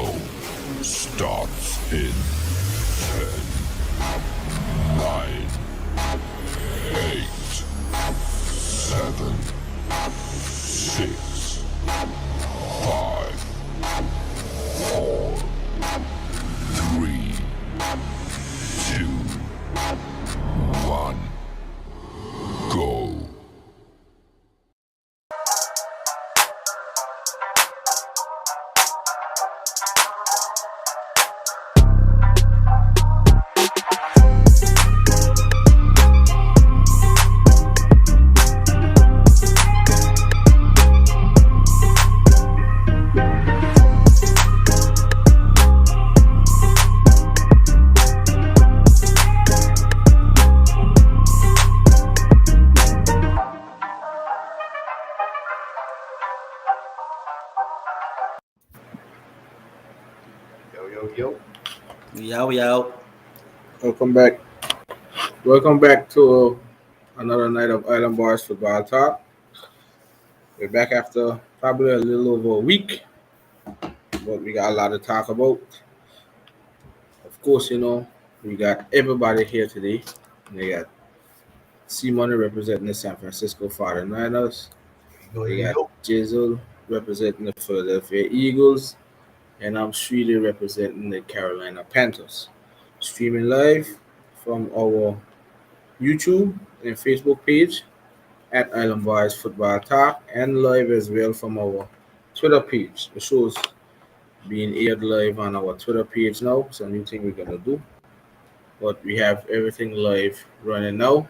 Countdown starts in 10, 9, 8, 7, 6, 5, 4, 3, 2, 1, go. Yo. Welcome back. Welcome back to another night of Island Boys Football Talk. We're back after probably a little over a week, but we got a lot to talk about. Of course, we got everybody here today. We got C Money representing the San Francisco 49ers. We got Jizzle representing the Philadelphia Eagles. And I'm Sreely representing the Carolina Panthers. Streaming live from our YouTube and Facebook page at Island Boys Football Talk and live as well from our Twitter page. The show's being aired live on our Twitter page now. It's a new thing we're going to do. But we have everything live running now.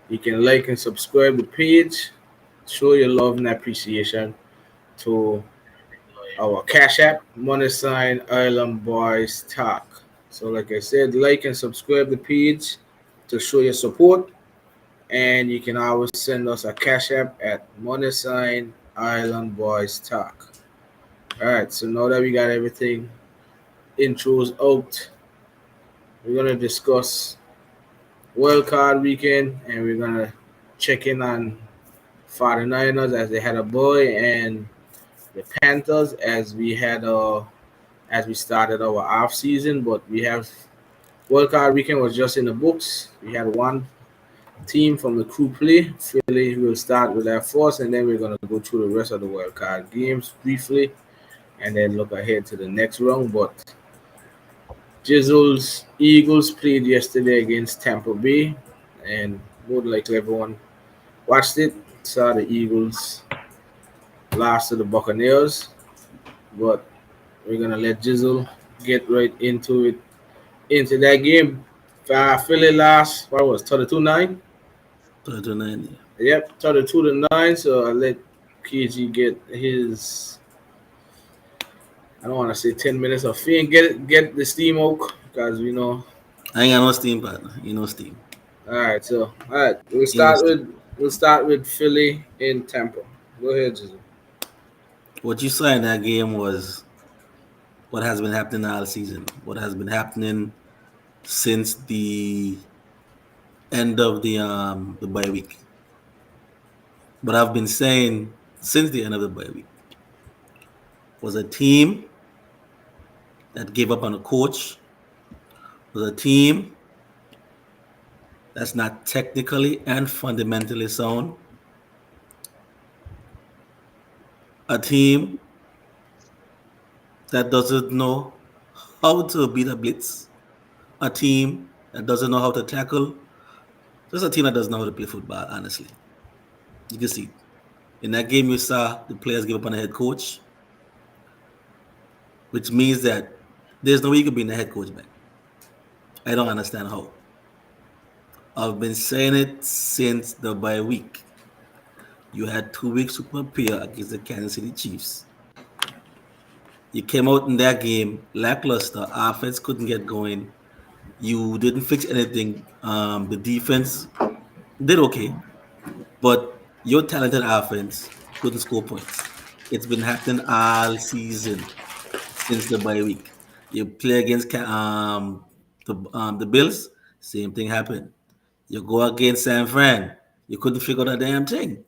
You can like and subscribe the page. Show your love and appreciation to our Cash App, money sign Island Boys Talk. So like I said, like and subscribe the page to show your support. And you can always send us a Cash App at money sign Island Boys Talk. All right, so now that we got everything intros out, we're going to discuss Wildcard weekend and we're going to check in on 49ers as they had a bye and the Panthers as we started our off season. But we have Wildcard weekend was just in the books. We had one team from the crew play. Philly will start with that first, and then we're gonna go through the rest of the Wildcard games briefly, and then look ahead to the next round. But Jizzle's Eagles played yesterday against Tampa Bay, and more than likely everyone watched it. Saw the Eagles lost to the Buccaneers, but we're gonna let Jizzle get right into that game. Philly lost. What was 32-9? 32-9. Yep, 32-9. So I let KG get his. I don't want to say 10 minutes of fame. Get the steam out because we know. I ain't got no steam, partner. Steam. All right. We'll start with Philly in Tampa. Go ahead, Jizzle. What you saw in that game was what has been happening all season. What has been happening since the end of the bye week. What I've been saying since the end of the bye week was a team that gave up on a coach, was a team that's not technically and fundamentally sound, a team that doesn't know how to beat a blitz, a team that doesn't know how to tackle, just a team that doesn't know how to play football, honestly. You can see in that game you saw the players give up on the head coach, which means that there's no way you can bring the head coach back. I don't understand how. I've been saying it since the bye week. You had 2 weeks to prepare against the Kansas City Chiefs. You came out in that game lackluster. Offense couldn't get going. You didn't fix anything. The defense did okay, but your talented offense couldn't score points. It's been happening all season since the bye week. You play against the Bills, same thing happened. You go against San Fran, you couldn't figure out a damn thing.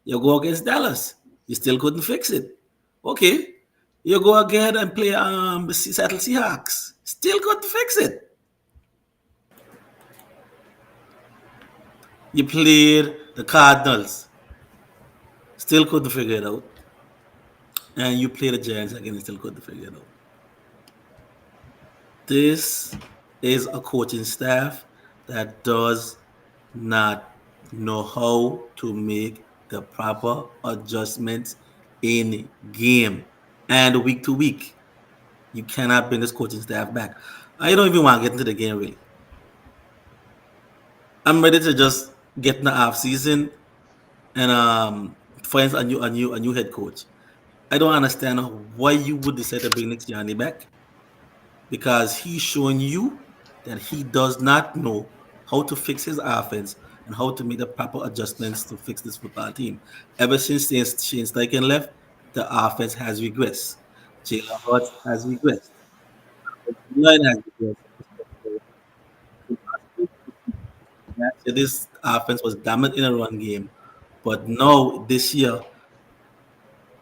You go against Dallas, you still couldn't fix it. Okay, You go ahead and play the Seattle Seahawks. Still got to fix it. You played the Cardinals. Still couldn't figure it out. And you play the Giants again and still couldn't figure it out. This is a coaching staff that does not know how to make the proper adjustments in game and week to week. You cannot bring this coaching staff back. I don't even want to get into the game really. I'm ready to just get in the off season and find a new head coach. I don't understand why you would decide to bring Nick Gianni back because he's showing you that he does not know how to fix his offense and how to make the proper adjustments to fix this football team. Ever since Shane Steichen left, the offense has regressed. Jalen Hurts has regressed. Line has regressed. This offense was dominant in a run game, but now this year,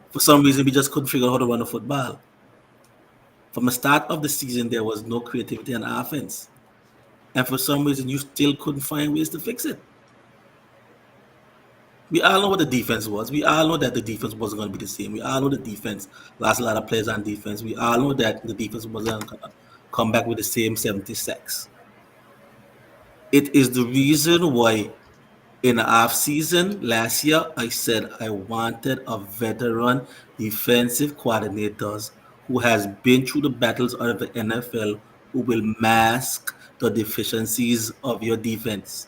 for some reason, we just couldn't figure out how to run the football. From the start of the season, there was no creativity on offense. And for some reason, you still couldn't find ways to fix it. We all know what the defense was. We all know that the defense wasn't going to be the same. We all know the defense lost a lot of players on defense. We all know that the defense wasn't going to come back with the same 76. It is the reason why in the off season last year, I said I wanted a veteran defensive coordinators who has been through the battles of the NFL who will mask the deficiencies of your defense.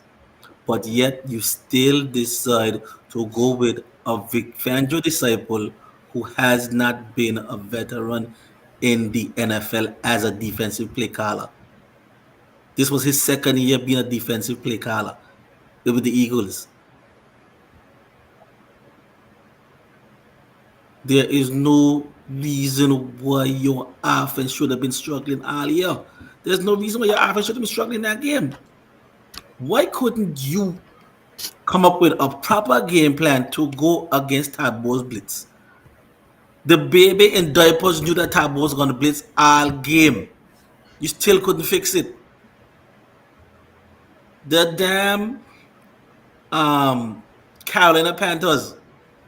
But yet you still decide to go with a Vic Fangio disciple who has not been a veteran in the NFL as a defensive play caller. This was his second year being a defensive play caller with the Eagles. There is no reason why your offense should have been struggling all year. There's no reason why your offense should have been struggling in that game. Why couldn't you come up with a proper game plan to go against Tabo's blitz? The baby in diapers knew that Tabo was going to blitz all game. You still couldn't fix it. The damn Carolina Panthers,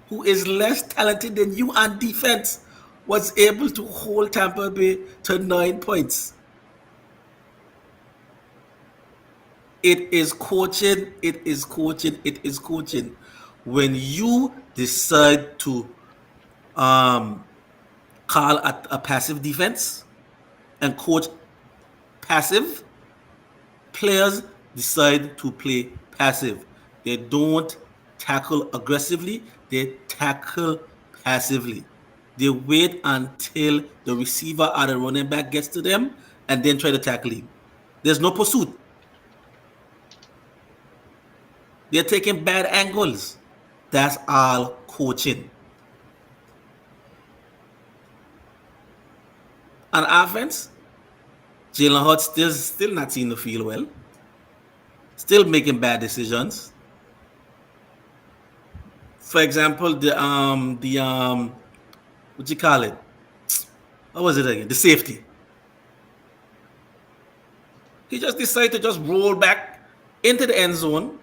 who is less talented than you on defense, was able to hold Tampa Bay to 9 points. It is coaching, it is coaching, it is coaching. When you decide to call a passive defense and coach passive, players decide to play passive. They don't tackle aggressively, they tackle passively. They wait until the receiver or the running back gets to them and then try to tackle him. There's no pursuit. They're taking bad angles. That's all coaching. On offense, Jalen Hurts still not seeing the field well. Still making bad decisions. For example, the what you call it? What was it again? The safety. He just decided to just roll back into the end zone,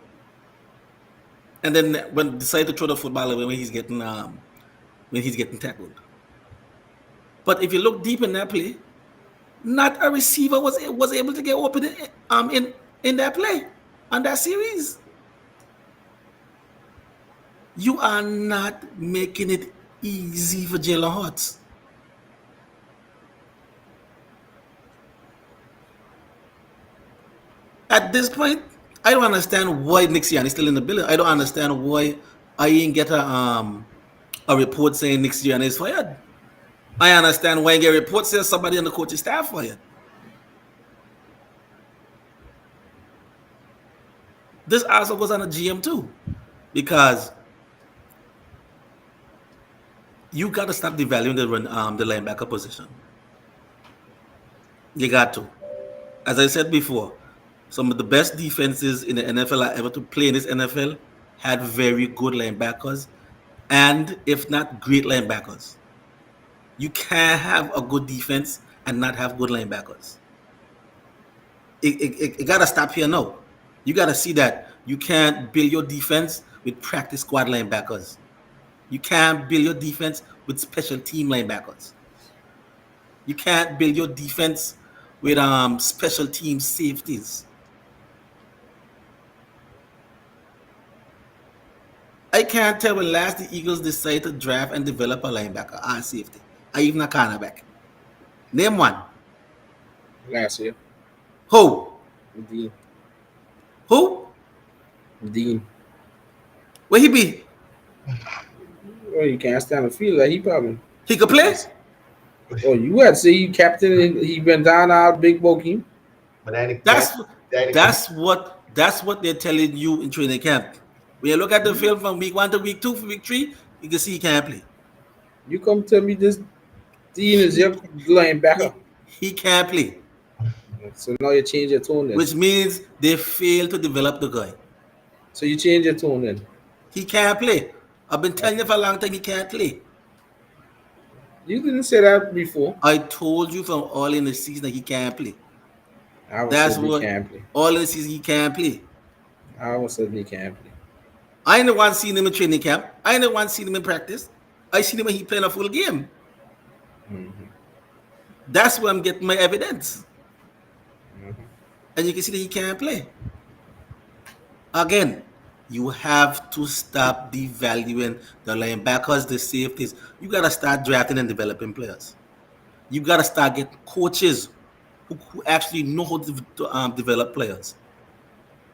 and then when decide to throw the football away when he's getting tackled. But if you look deep in that play, not a receiver was able to get open in that play on that series. You are not making it easy for Jalen Hurts. At this point, I don't understand why Nick Sirianni is still in the building. I don't understand why I didn't get a report saying Nick Sirianni is fired. I understand why I get a report saying somebody on the coaching staff fired. This also goes on a GM too, because you got to stop devaluing the linebacker position. You got to. As I said before, some of the best defenses in the NFL I ever to play in this NFL had very good linebackers, and if not great linebackers. You can't have a good defense and not have good linebackers. It got to stop here now. You got to see that you can't build your defense with practice squad linebackers. You can't build your defense with special team linebackers. You can't build your defense with special team safeties. I can't tell when last the Eagles decided to draft and develop a linebacker or safety, or even a cornerback. Name one. Last year. Who? Dean. Who? Dean. Where he be? Oh, you can't stand the field like he probably. He could play? Oh, you had to say you captain and he went down out big bogey. But that That's what they're telling you in training camp. When you look at the film from week 1 to week 2 for week 3, you can see he can't play. You come tell me this Dean is your linebacker. He can't play. So now you change your tone then. Which means they failed to develop the guy. So you change your tone then. He can't play. I've been telling you for a long time he can't play. You didn't say that before. I told you from all in the season that he can't play. I was That's said what he can't play. all in the season he can't play. I was said he can't play. I ain't the one seen him in training camp. I ain't the one seen him in practice. I seen him when he playing a full game. Mm-hmm. That's where I'm getting my evidence. Mm-hmm. And you can see that he can't play. Again, you have to stop devaluing the linebackers, the safeties. You got to start drafting and developing players. You got to start getting coaches who actually know how to develop players.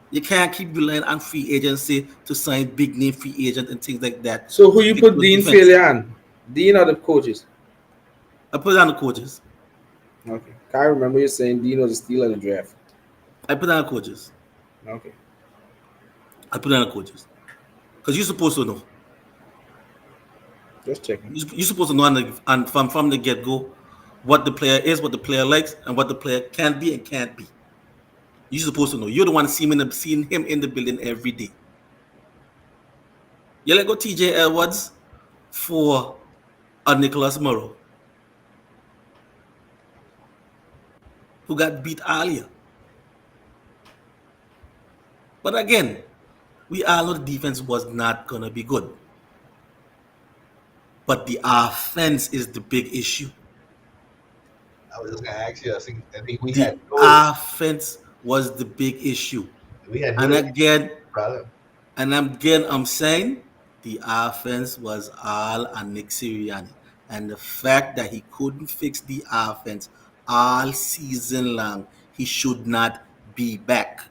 You can't keep relying on free agency to sign big name free agent and things like that. So who you put Dean failure on? Dean or the coaches? I put it on the coaches. Okay. I remember you saying Dean was a steal of the draft. I put it on the coaches. Okay. I put it on the coaches. Because you're supposed to know. Just checking. You're supposed to know from the get-go what the player is, what the player likes, and what the player can be and can't be. You're supposed to know. You're the one seeing him in the building every day. You let go TJ Edwards for a Nicholas Morrow, who got beat earlier. But again, we all know the defense was not going to be good. But the offense is the big issue. I was just going to ask you. I think we the had offense was the big issue. We had and again, brother. And again, I'm saying the offense was all on Nick Sirianni. And the fact that he couldn't fix the offense all season long, he should not be back.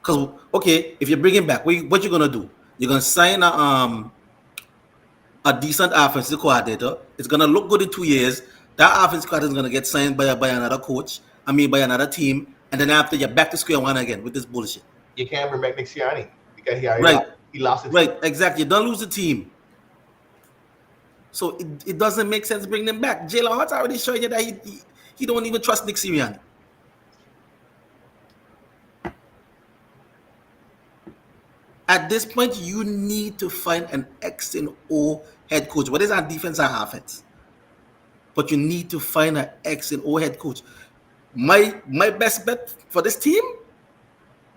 Because, okay, if you bring him back, what you're going to do? You're going to sign a decent offensive coordinator. It's going to look good in 2 years. That offensive coordinator is going to get signed by another coach. By another team. And then after, you're back to square one again with this bullshit. You can't bring back Nick Sirianni because he lost it. Right, exactly. You don't lose the team. So it doesn't make sense bringing him back. Jalen Hurts already showing you that he don't even trust Nick Sirianni. At this point, you need to find an X and O head coach, whether it's on defense or offense. But you need to find an X and O head coach. My best bet for this team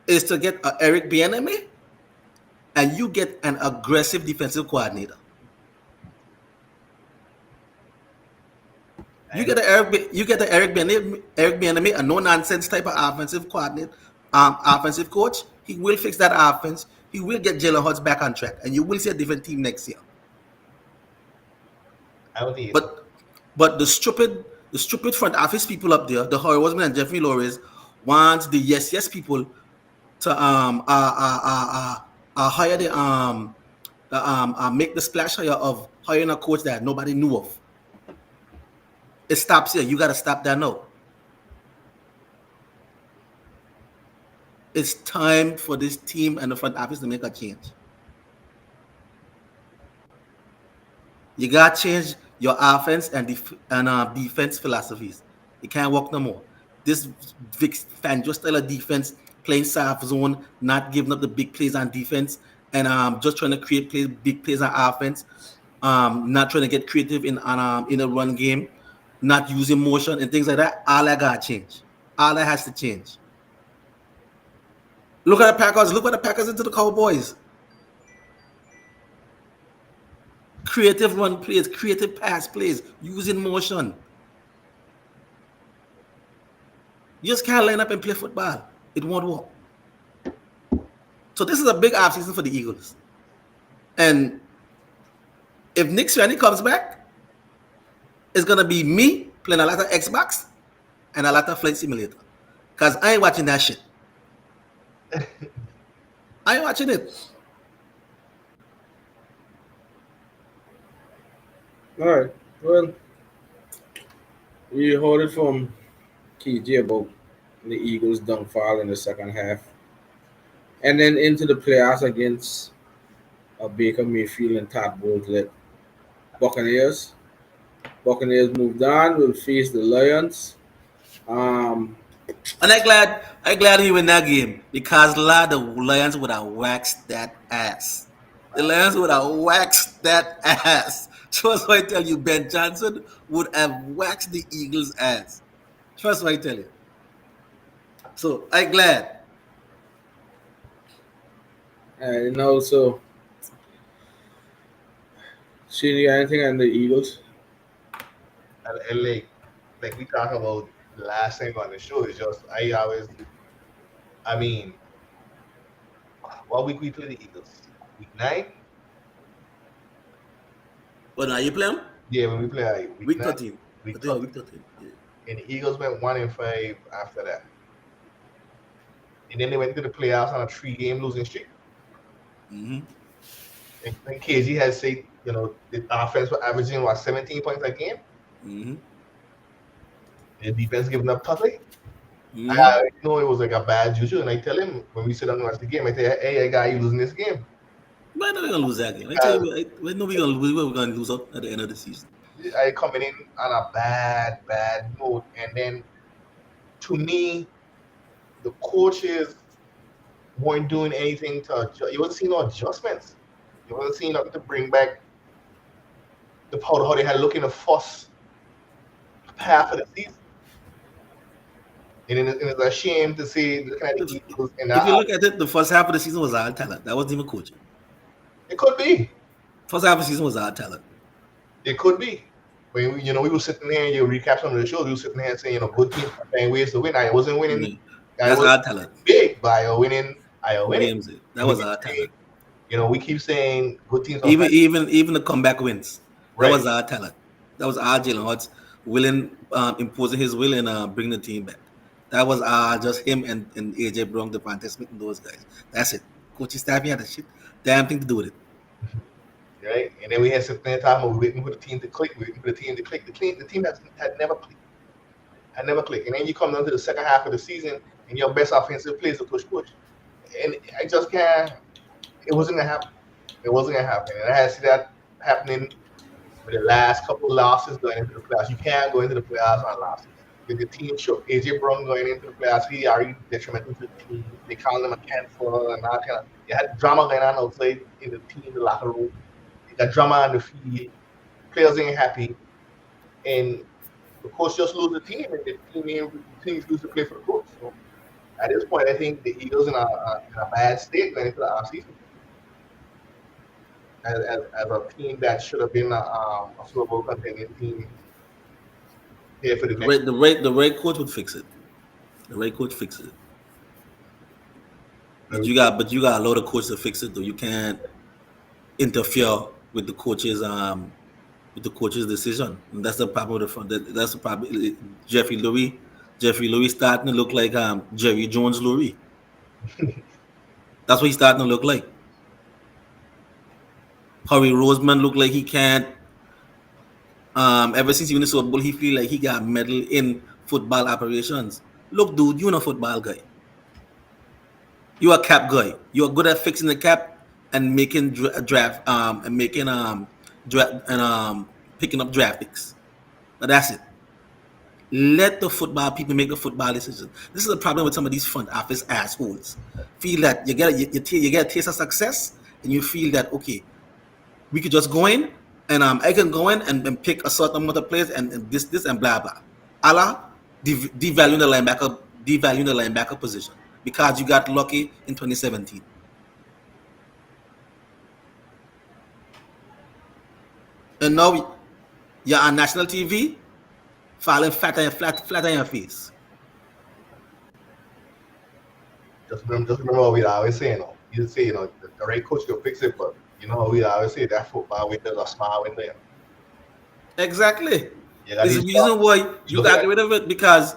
is to get Eric Bieniemy, and you get an aggressive defensive coordinator. You get the Eric Bieniemy, a no nonsense type of offensive coordinator, offensive coach. He will fix that offense. He will get Jalen Hurts back on track, and you will see a different team next year. I don't think. But the stupid front office people up there, the Howie Roseman and Jeffrey Loris, want the yes people to hire make the splash hire of hiring a coach that nobody knew of. It stops here. You got to stop that now. It's time for this team and the front office to make a change. You got to change your offense and defense philosophies. You can't work no more. This Vic Fangio style of defense, playing soft zone, not giving up the big plays on defense, and just trying to create big plays on offense. not trying to get creative in a run game, not using motion and things like that. All that got to change. All that has to change. Look at the Packers. Look what the Packers into the Cowboys. Creative run plays, creative pass plays, using motion. You just can't line up and play football. It won't work. So this is a big offseason for the Eagles. And if Nick Sirianni comes back, it's gonna be me playing a lot of Xbox and a lot of Flight Simulator. Cause I ain't watching that shit. I ain't watching it. All right. Well, we heard it from KJ about the Eagles' downfall in the second half, and then into the playoffs against Baker Mayfield and Todd Bowles-led Buccaneers. Buccaneers moved on. Will face the Lions. Um, And I'm glad he win that game because a lot of the Lions would have waxed that ass. The Lions would have waxed that ass. Trust what I tell you, Ben Johnson would have waxed the Eagles' ass. Trust what I tell you. So I'm glad. and also, Shane, you got anything on the Eagles? And like we talked about the last time on the show, is just I mean, what week we play the Eagles? Week 9? But now you play them? Yeah, when we play Week 9, 13. week I think 13. week 13. Yeah. And the Eagles went 1-5 after that. And then they went to the playoffs on a 3-game losing streak. Mm-hmm. And KG had said, the offense was averaging 17 points a game. Mm-hmm. The defense giving up toughly. Mm-hmm. I know it was like a bad juju, and I tell him when we sit down and watch the game, I say, "Hey, guy, you losing this game." But I know we're gonna lose that game. I tell you, we know we're gonna lose. We're gonna lose out at the end of the season. I coming in on a bad note, and then to me, the coaches weren't doing anything to adjust. You wasn't seeing no adjustments. You wasn't seeing nothing to bring back the powder how they had looking to fuss half of the season. And it's a shame to see the kind of Eagles in If you that. look at it, the first half of the season was our talent. That wasn't even coaching. It could be. First half of the season was our talent. It could be. When we were sitting there and you recap some of the shows, we were sitting there saying, good teams are finding ways to win. I wasn't winning. Mm-hmm. That's our talent. Big, but I winning. Games. That was our talent. We keep saying good teams. Even the comeback wins. Right. That was our talent. That was our Jalen Hurts imposing his will and bringing the team back. That was just him and AJ Brown, Devontae Smith, and those guys. That's it. Coaching staff had a shit damn thing to do with it. Right, and then we had sitting there talking about waiting for the team to click, waiting for the team to click. The team had never clicked. And then you come down to the second half of the season, and your best offensive plays are push. And I just can't. It wasn't gonna happen. And I had to see that happening with the last couple of losses going into the playoffs. You can't go into the playoffs on losses. The team shook. AJ Brown going into the playoffs, he already detrimental to the team. They called him a cancel and all kind of. You had drama going on outside in the team, the locker room. You got drama on the field. Players ain't happy, and the coach just lose the team, and the team lose to play for the coach. So at this point, I think the Eagles in a bad state going into the offseason. As a team that should have been a Super Bowl contending team. Here for the right coach would fix it. The right coach fixes it. But you got a lot of coaches to fix it though. You can't interfere with the coach's decision. And that's the problem with that's the problem. Jeffrey Lurie starting to look like Jerry Jones Lurie. That's what he's starting to look like. Howie Roseman looked like he can't. Ever since he won the Super Bowl, he feel like he got medal in football operations. Look, dude, you're not a football guy. You're a cap guy. You're good at fixing the cap and making draft and making draft and picking up draft picks. But that's it. Let the football people make the football decisions. This is the problem with some of these front office assholes. Feel that you get a taste of success, and you feel that okay, we could just go in and I can go in and pick a certain amount of players and this and blah blah. Allah devaluing the linebacker position because you got lucky in 2017. And now you're on national TV, falling flat on your face. Just remember what we always say, You say, the right coach will fix it, but you know how we always say that football window is a small window. Exactly. You got There's a these reason why you look got at rid of it because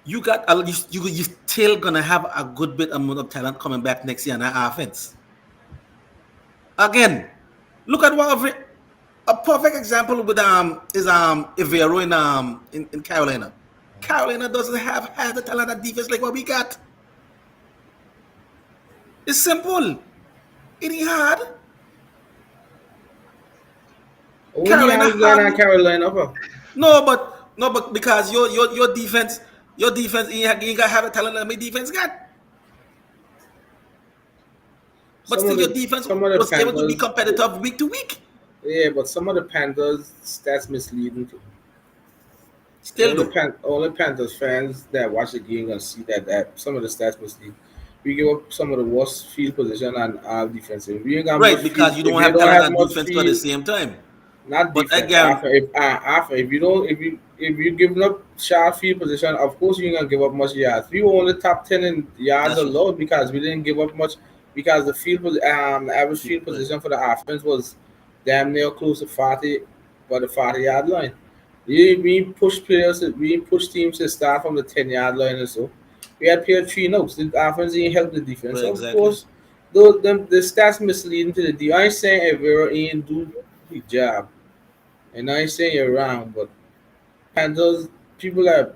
you got you still gonna have a good bit amount of talent coming back next year on that offense. Again, look at a perfect example with is Ivero in Carolina. Carolina doesn't have half the talent at defense like what we got. It's simple. It ain't hard. When he Carolina has going hard. on Carolina, bro. No, but because your defense you ain't got have the talent that my defense got. But Some still of your the defense some of the was able to be Panthers, competitive week to week. yeah, but some of the Panthers stats misleading too. Still do. Only Panthers fans that watch the game gonna see that some of the stats mislead. We give up some of the worst field position and our defensive. We ain't got Right, much because field. you If don't you have don't talent have at much defense at the field, same time. not But defense. again, After if you giving up sharp field position, of course you're gonna give up much yards. We were only top 10 in yards that's true. alone because we didn't give up much because the average field Right. position for the offense was damn near close to 40 by the 40-yard line. We push teams to start from the 10-yard line or so. We had pair three notes. The offense didn't help the defense. Right, So of exactly. course, though the stats misleading to the D. I ain't saying Evero ain't do the job. And I ain't saying you're wrong, but Panthers, people that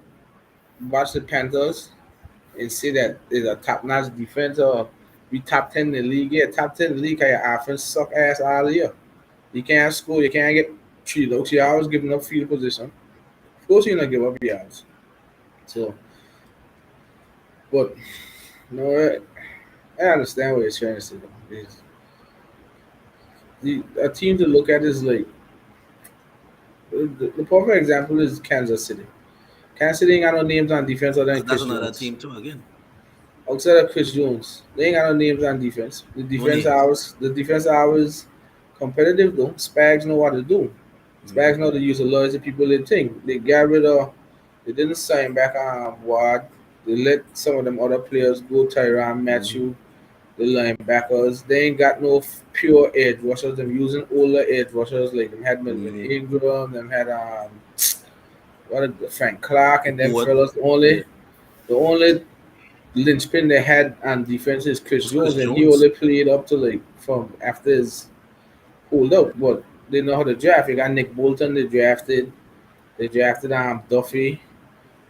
watch the Panthers and say that is a top notch defense or we top 10 in the league. Yeah, top 10 in the league, your offense suck ass all the year. You can't score, you can't get three looks. You're always giving up field position. Of course, you're not give up yards. So, but no, I understand what you're trying to say. Though. A team to look at is like the perfect example is Kansas City. Kansas City ain't got no names on defense other than That's Chris another Jones. team too again. Outside of Chris Jones, they ain't got no names on defense. No names. The defense are always competitive though. Spags know what to do. Mhm. Spags know to use a lot of people they think. They got rid of they didn't sign back on Ward. They let some of them other players go, Tyron Mhm. Matthew, the linebackers. They ain't got no pure edge rushers. Them using older edge rushers like them had Melvin Mhm. Ingram, them had Frank Clark and them What? fellas. Yeah. The only linchpin they had on defense is Chris Was Chris Jones, and he Jones. only played up to like from after his hold up. But they know how to draft. They got Nick Bolton. They drafted. They drafted Duffy.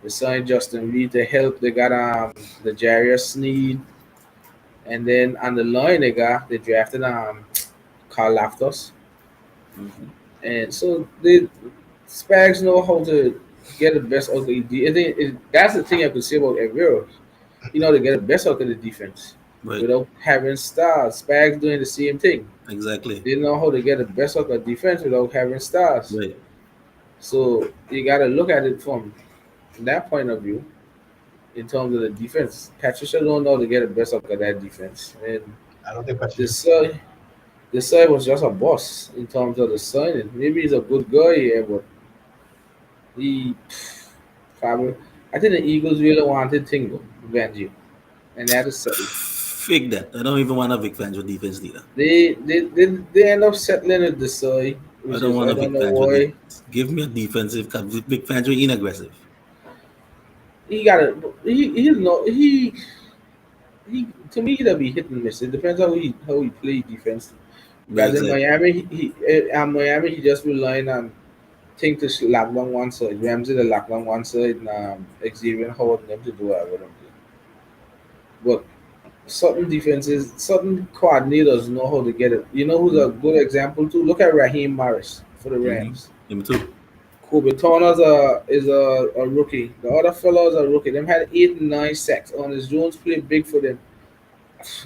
They signed Justin Reed to help. They got the Jarius Sneed, and then on the line they drafted Carl Laftos, Mhm. and so they Spags know how to get the best out of the. That's the thing I could say about Evero. You know to get the best out of the defense Right. without having stars. Spags doing the same thing. Exactly. They know how to get the best out of the defense without having stars. Right. So you got to look at it from that point of view in terms of the defense. Patricia don't know how to get the best out of that defense. And I don't think the Patricia. side, the side was just a boss in terms of the signing. Maybe he's a good guy, yeah, but he probably. I think the Eagles really wanted Tingle, Vanjie, and they had to settle. Fake that. I don't even want a Vic Fangio defense leader. They end up settling with the side, I which don't is want I a don't Vic know Fangio why. defense. Give me a defensive. Cause Vic Fangio ain't aggressive. He got it. He's no he to me he'll be hit and miss. It depends how he play defense. Right. Because in Exactly. Miami, Miami he just relying on think to lock down one side, Ramsey to lock down one side, and Xavier Howard and them to do whatever them do. But certain coordinators know how to get it. You know who's a good example too? Look at Raheem Morris for the Mm-hmm. Rams. Him too. Kobe Turner's a rookie. The other fellows are rookie. Them had 8 and 9 sacks. Honest Jones played big for them.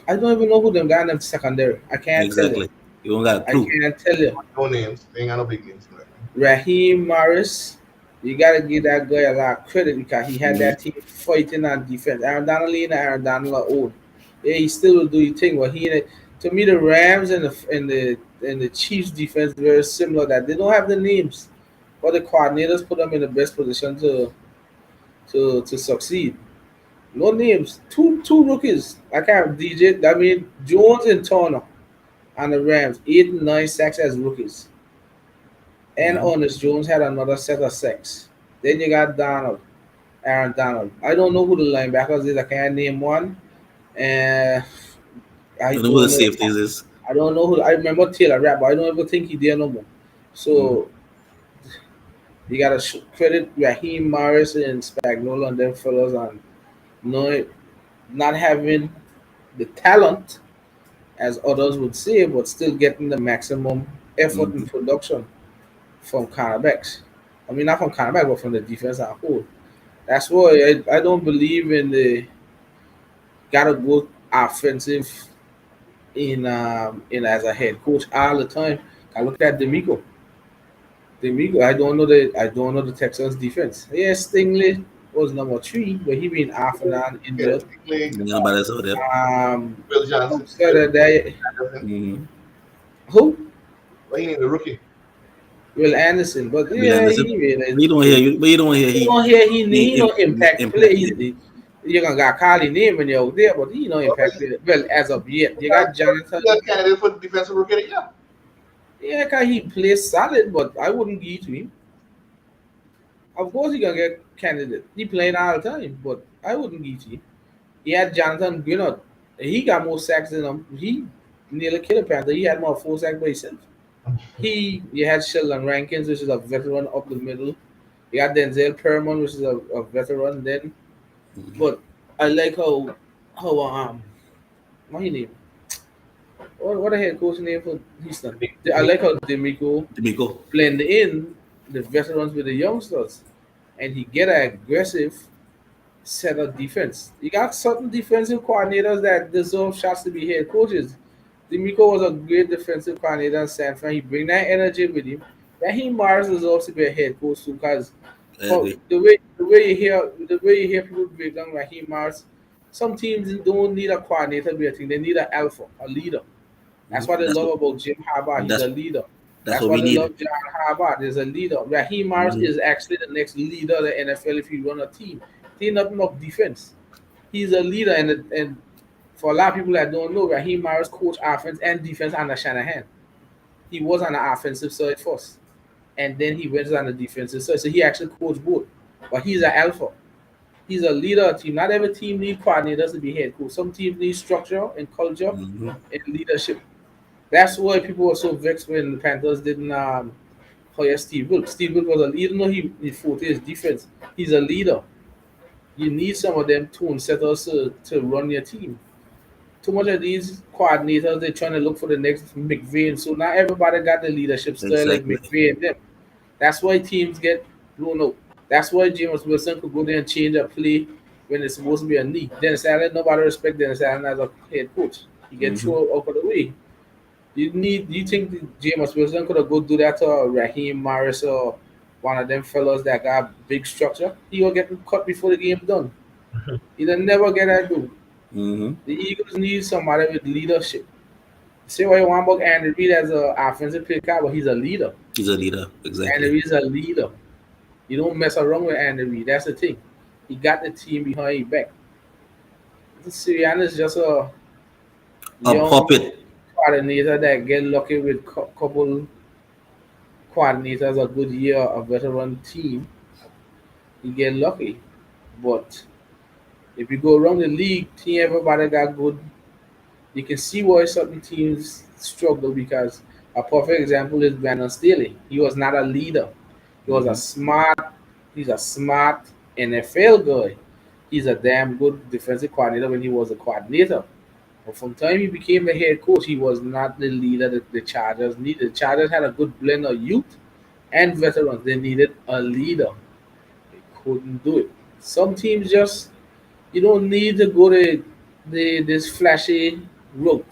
I don't even know who them got in them secondary. I can't tell you. Exactly. You don't got a I clue. can't tell you. No names. They ain't got no big names. Man. Raheem Morris, you gotta give that guy a lot of credit because he had Mhm. that team fighting on defense. Aaron Donald and Aaron Donald are old. Yeah, he still will do his thing, but to me the Rams and the Chiefs defense very similar. That they don't have the names, but the coordinators put them in the best position to succeed. No names. Two rookies. I can't DJ. I mean Jones and Turner on the Rams. 8 and 9 sacks as rookies. And Mhm. Ernest Jones had another set of sacks. Then you got Aaron Donald. I don't know who the linebackers is. I can't name one. And I You know who the don't know. safeties is? I don't know who. I remember Taylor Rapp, but I don't ever think he there no more. Mhm. So you gotta credit Raheem Morris and Spagnuolo and them fellas on no, not having the talent as others would say, but still getting the maximum effort and Mhm. production from cornerbacks. I mean, not from cornerback, but from the defense as a whole. That's why I don't believe in the gotta go offensive in as a head coach all the time. I look at D'Amico. D'Amico, I don't know the Texans defense. Yes, Stingley was number 3, but he been off and on Yeah, injured. Stingley, You know nobody else out there. Will Johnson, Outside of that, Mhm. who? but he need a rookie. Will Anderson, but Will yeah, Anderson. he really. But you don't hear you. But you don't hear You don't hear he no impact play. impact. Yeah. You're gonna got Carly name when you're out there, but he no Well, impact play. Well, as of yet, you got Jonathan. he a candidate for defensive rookie of the year. Yeah, cause he plays solid, but I wouldn't give it to him. Of course, he gonna get candidate. He playing all the time, but I wouldn't give it to him. He had Jonathan Grenard. He got more sacks than him. He nearly killed a Panther. He had more 4 sacks by himself. You had Sheldon Rankins, which is a veteran up the middle. You got Denzel Perman, which is a veteran then. Mhm. But I like how what his name? What the head coach name for Houston? I like how Demico D'Amico. blend in the veterans with the youngsters, and he get an aggressive set of defense. You got certain defensive coordinators that deserve shots to be head coaches. Demico was a great defensive coordinator in San Fran. He bring that energy with him. Raheem Morris deserves to be a head coach too, because I for agree. the way you hear people break down Raheem Morris, some teams don't need a coordinator to be a team. They need an alpha, a leader. That's Mhm. what they That's love what. about Jim Harbaugh. He's That's a leader. that's That's what what we they need. love John Harbaugh. There's a leader. Raheem Morris Mhm. is actually the next leader of the NFL if you run a team. He's not enough defense. He's a leader, and for a lot of people that don't know, Raheem Morris coached offense and defense under Shanahan. He was on the offensive side first, and then he went on the defensive side. So he actually coached both. But he's an alpha. He's a leader of a team. Not every team needs coordinators to be head coach. Some teams need structure and culture Mhm. and leadership. That's why people were so vexed when the Panthers didn't hire Steve Wilkes. Steve Wilkes was a leader. Even though he fought his defense, he's a leader. You need some of them tone setters to run your team. Too much of these coordinators, they're trying to look for the next McVay. And so now everybody got the leadership style like Exactly. McVay and them. That's why teams get blown out. That's why James Wilson could go there and change a play when it's supposed to be a knee. Dennis Allen, nobody respect Dennis Allen as a head coach. He get Mhm. thrown out of the way. You think James Wilson could have go do that to Raheem Morris or one of them fellows that got big structure? He will get cut before the game done. He'll never get that do. Mhm. The Eagles need somebody with leadership. Say what you want about Andy Reid as an offensive pick out, but he's a leader. He's a leader. Andy Exactly. Reid's a leader. You don't mess around with Andy Reid. That's the thing. He got the team behind his back. Sirianni is just a A young puppet. coordinator that get lucky with couple coordinators a good year, a veteran team. He get lucky. But if you go around the league, team everybody got good. You can see why certain teams struggle because a perfect example is Brandon Staley. He was not a leader. He was a Mhm. smart. He's a smart NFL guy. He's a damn good defensive coordinator when he was a coordinator. But from the time he became the head coach, he was not the leader that the Chargers needed. The Chargers had a good blend of youth and veterans. They needed a leader. They couldn't do it. Some teams just you don't need to go to this flashy route.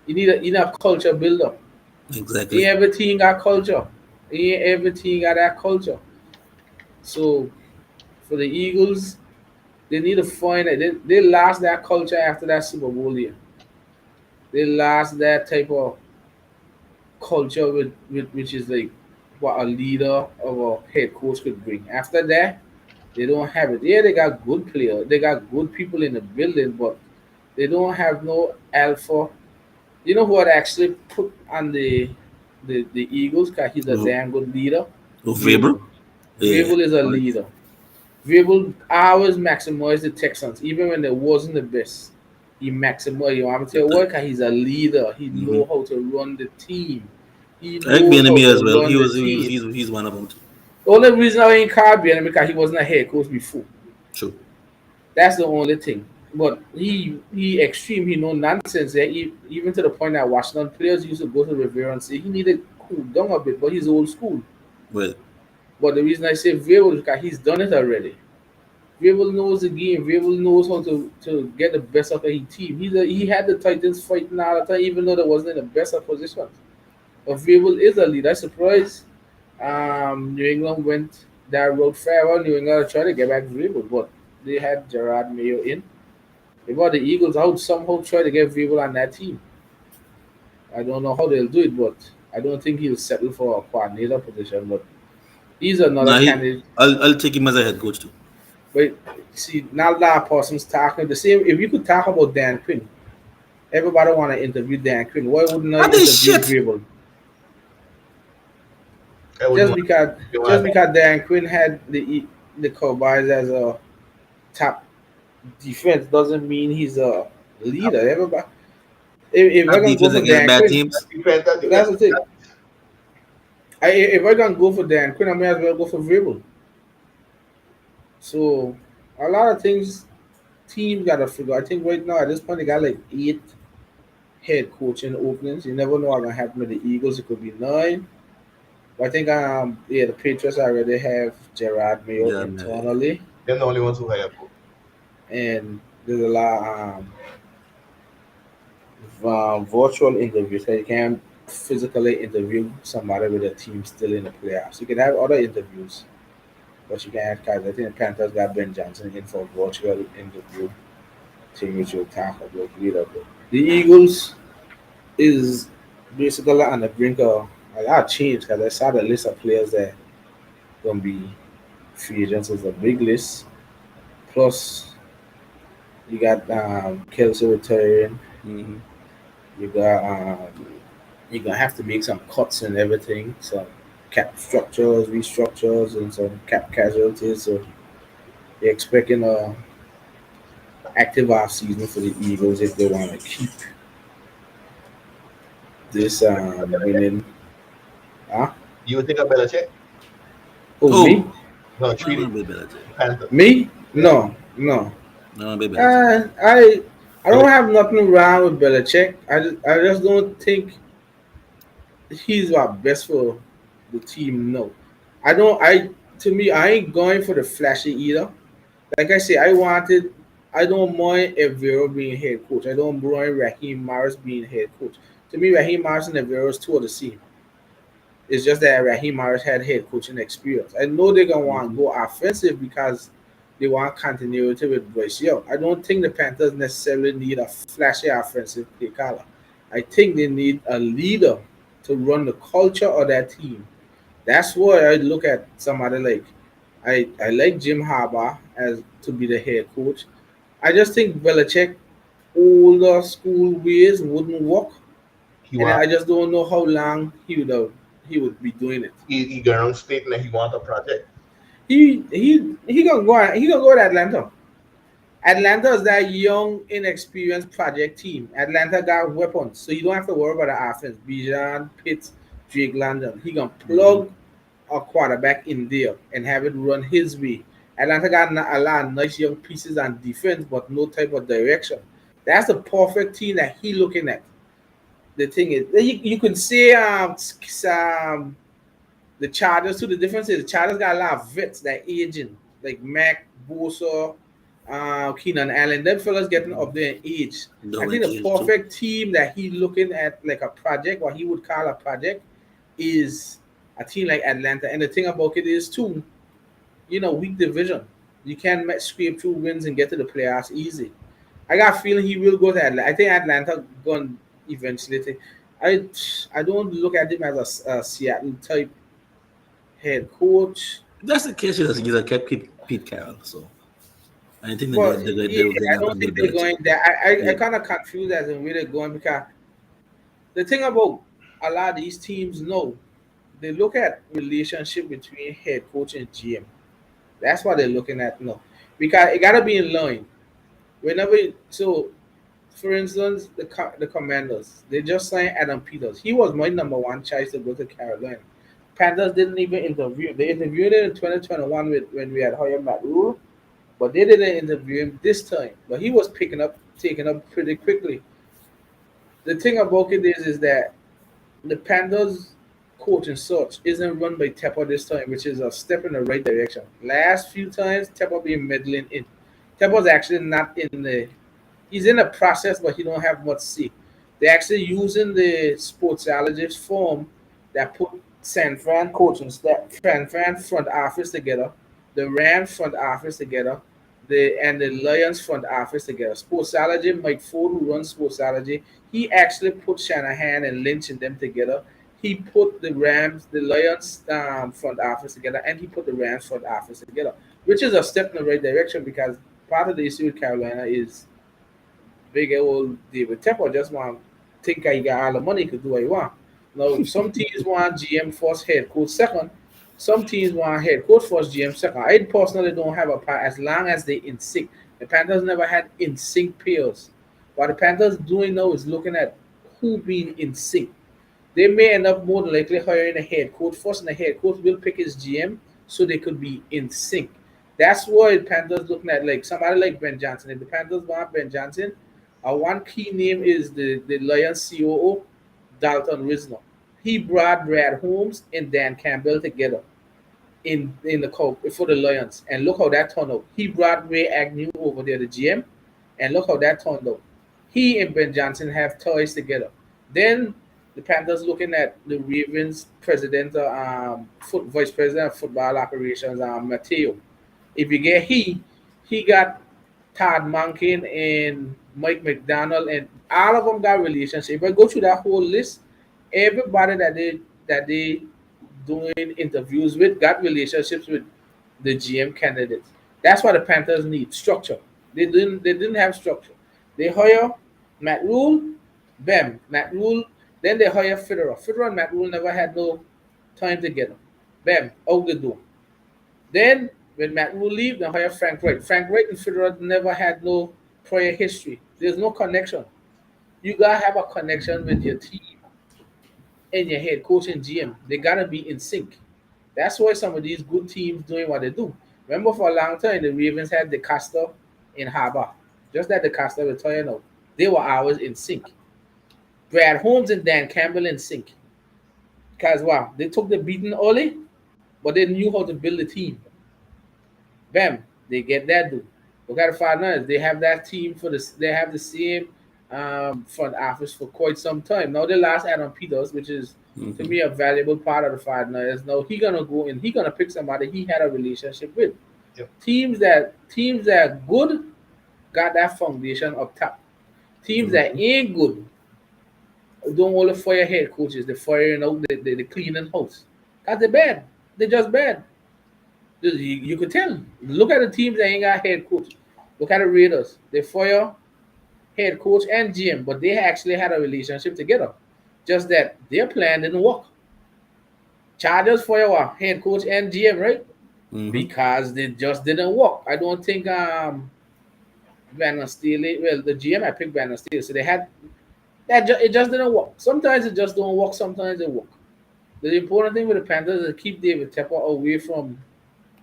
You need a culture builder. Exactly. Every team got culture. Every team got that culture. So for the Eagles, they need to find it. They lost that culture after that Super Bowl year. They lost that type of culture with which is like what a leader of a head coach could bring. After that, they don't have it. Yeah, they got good players. They got good people in the building, but they don't have no alpha. You know who I'd actually put on the Eagles because he's a Of damn good leader? Weber. Vrabel. Yeah. Vrabel is a leader. Vrabel always maximized the Texans, even when they wasn't the best. He maximized. You want me to tell you what? 'Cause he's a leader. He Mm-hmm. know how to run the team. He I like knows how Bienemy to as well. run the team. He's one of them too. The only reason I ain't called him because he wasn't a head coach before. True. That's the only thing. But he extreme. He no nonsense. Yeah? Even to the point that Washington players used to go to Rivera and say he needed cool down a bit, but he's old school. Well, But the reason I say Vrabel is because he's done it already. Vrabel knows the game. Vrabel knows how to get the best out of his team. He had the Titans fighting all the time, even though they wasn't in the best of positions. But Vrabel is a leader. I'm surprised New England went that road fair. Well, New England tried to get back Vrabel, but they had Gerard Mayo in. They brought the Eagles out somehow try to get Vrabel on that team. I don't know how they'll do it, but I don't think he'll settle for a coordinator position. But he's another nah, candidate. I'll take him as a head coach too. But see, now that person's talking the same. If you could talk about Dan Quinn, everybody want to interview Dan Quinn. Why wouldn't I Are they interview shit? Vrabel? I wouldn't Just want. because You just want because Dan Quinn had the Cowboys as a top defense doesn't mean he's a leader. Everybody, if I That can go defense for against Dan bad Quinn, teams. that that's defense. the thing. If I can go for Dan Quinn, I may as well go for Vrabel. So a lot of things teams gotta figure. I think right now at this point they got like 8 head coaching openings. You never know what's gonna happen with the Eagles. It could be 9. But I think yeah, the Patriots already have Gerard Mayo Yeah, man. internally, They're the only ones who hire for. and there's a lot virtual interviews. So you can't physically interview somebody with a team still in the playoffs. You can have other interviews, but you can't. Cause I think the Panthers got Ben Johnson in for a virtual interview. Team which will talk about leader. But the Eagles is basically on the brink of a lot of change because I saw the list of players that gonna be free agents is a big list. Plus you got Kelsey retiring. Mm-hmm. You got you're gonna have to make some cuts and everything. Some cap structures, restructures, and some cap casualties. So they're expecting a active off season for the Eagles if they want to keep this winning. Huh? You would think of Belichick? Who me? Oh, No, I treaty want to be better. Panther. Me? Yeah. No, no. I want to be better. I don't have nothing wrong with Belichick. I just don't think he's what best for the team. No, I don't. I to me, I ain't going for the flashy either. Like I say, I don't mind Evero being head coach. I don't mind Raheem Morris being head coach. To me, Raheem Morris and Evero is two of the same. It's just that Raheem Morris had head coaching experience. I know they're gonna want to Mm-hmm. go offensive because they want continuity with Bryce Young. I don't think the Panthers necessarily need a flashy offensive play caller. I think they need a leader to run the culture of that team. That's why I look at somebody like I like Jim Harbaugh as to be the head coach. I just think Belichick older school ways wouldn't work, He and want I just don't know how long he would be doing it. he gonna stating that he want a project. He gonna go to Atlanta. Atlanta is that young, inexperienced project team. Atlanta got weapons, so you don't have to worry about the offense. Bijan, Pitts, Drake London. He gonna Mm-hmm. plug a quarterback in there and have it run his way. Atlanta got a lot of nice young pieces on defense, but no type of direction. That's the perfect team that he looking at. The thing is, you can say the Chargers too. The difference is the Chargers got a lot of vets that aging, like Mac, Bosa, Keenan Allen, them fellas getting up there in age. I Going think the age too. perfect team that he looking at like a project, what he would call a project, is a team like Atlanta. And the thing about it is too, weak division. You can scrape through wins and get to the playoffs easy. I got a feeling he will go to Atlanta. I think Atlanta going eventually. I I don't look at him as a Seattle type head coach. If that's the case, you just kept Pete Carroll. So I think But they yeah, will bring I up a don't think good they're Belichick. going there. I Yeah. kind of confused as in where they're going because the thing about a lot of these teams know they look at relationship between head coach and GM. That's what they're looking at now. Because it gotta be in line. So for instance, the Commanders, they just signed Adam Peters. He was my number one choice to go to Carolina. Panthers didn't even interview him. They interviewed him in 2021 when we had hired Matt Rule, but they didn't interview him this time. But he was taken up pretty quickly. The thing about it is that the Panthers coaching search isn't run by Tepper this time, which is a step in the right direction. Last few times, Tepper been meddling in. Tepper's actually not in the. He's in the process, but he don't have much say. They're actually using the sportsologist form that put San Fran coaching staff, San Fran front office together, the Rams front office together, the Lions front office together. Sportsology, Mike Ford, who runs Sportsology, he actually put Shanahan and Lynch and them together. He put the Lions front office together, and he put the Rams front office together, which is a step in the right direction because part of the issue with Carolina is big old David Tepper just want think he got all the money, could do what he want. Now, some teams want GM first, head coach second. Some teams want head coach first, GM second. I personally don't have a part as long as they in sync. The Panthers never had in sync pairs. What the Panthers doing now is looking at who being in sync. They may end up more than likely hiring a head coach first, and the head coach will pick his GM so they could be in sync. That's why the Panthers looking at like somebody like Ben Johnson. If the Panthers want Ben Johnson, one key name is the Lions COO, Dalton Risner. He brought Brad Holmes and Dan Campbell together in the coach for the Lions, and look how that turned out. He brought Ray Agnew over there, the GM, and look how that turned out. He and Ben Johnson have toys together. Then the Panthers looking at the Ravens president, vice president of football operations, Mateo. If you get he got Todd Monken and Mike McDonald, and all of them got relationships. If I go through that whole list, everybody that they doing interviews with got relationships with the GM candidates. That's what the Panthers need structure. They didn't have structure. They hire Matt Rule, bam, Matt Rule. Then they hire Federer. Federer and Matt Rule never had no time together. Bam, out the door. Then when Matt Rule leave, they hire Frank Wright. Frank Wright and Federer never had no prior history. There's no connection. You gotta have a connection with your team and your head coach and GM. They gotta be in sync. That's why some of these good teams doing what they do. Remember, for a long time, the Ravens had the Castor in Harbaugh. Just that the Castor retired now. They were always in sync. Brad Holmes and Dan Campbell in sync. Because wow, they took the beating early, but they knew how to build a team. Bam, they get that dude. Look at the five nines. They have that team for this. They have the same front office for quite some time. Now they lost Adam Peters, which is to Hmm. me a valuable part of the five nines. Now he gonna go and he gonna pick somebody he had a relationship with. Yep. Teams that good got that foundation up top. Teams that ain't good don't only fire head coaches. They firing out the cleaning house. Cause they're bad. They're just bad. You could tell. Look at the teams that ain't got head coach. Look at the Raiders. They fire head coach and GM, but they actually had a relationship together. Just that their plan didn't work. Chargers fire what? Head coach and GM, right? Hmm. Because they just didn't work. I don't think Van Staley. Well, the GM I picked Van Staley, so they had it just didn't work. Sometimes it just don't work. Sometimes it work. The important thing with the Panthers is to keep David Tepper away from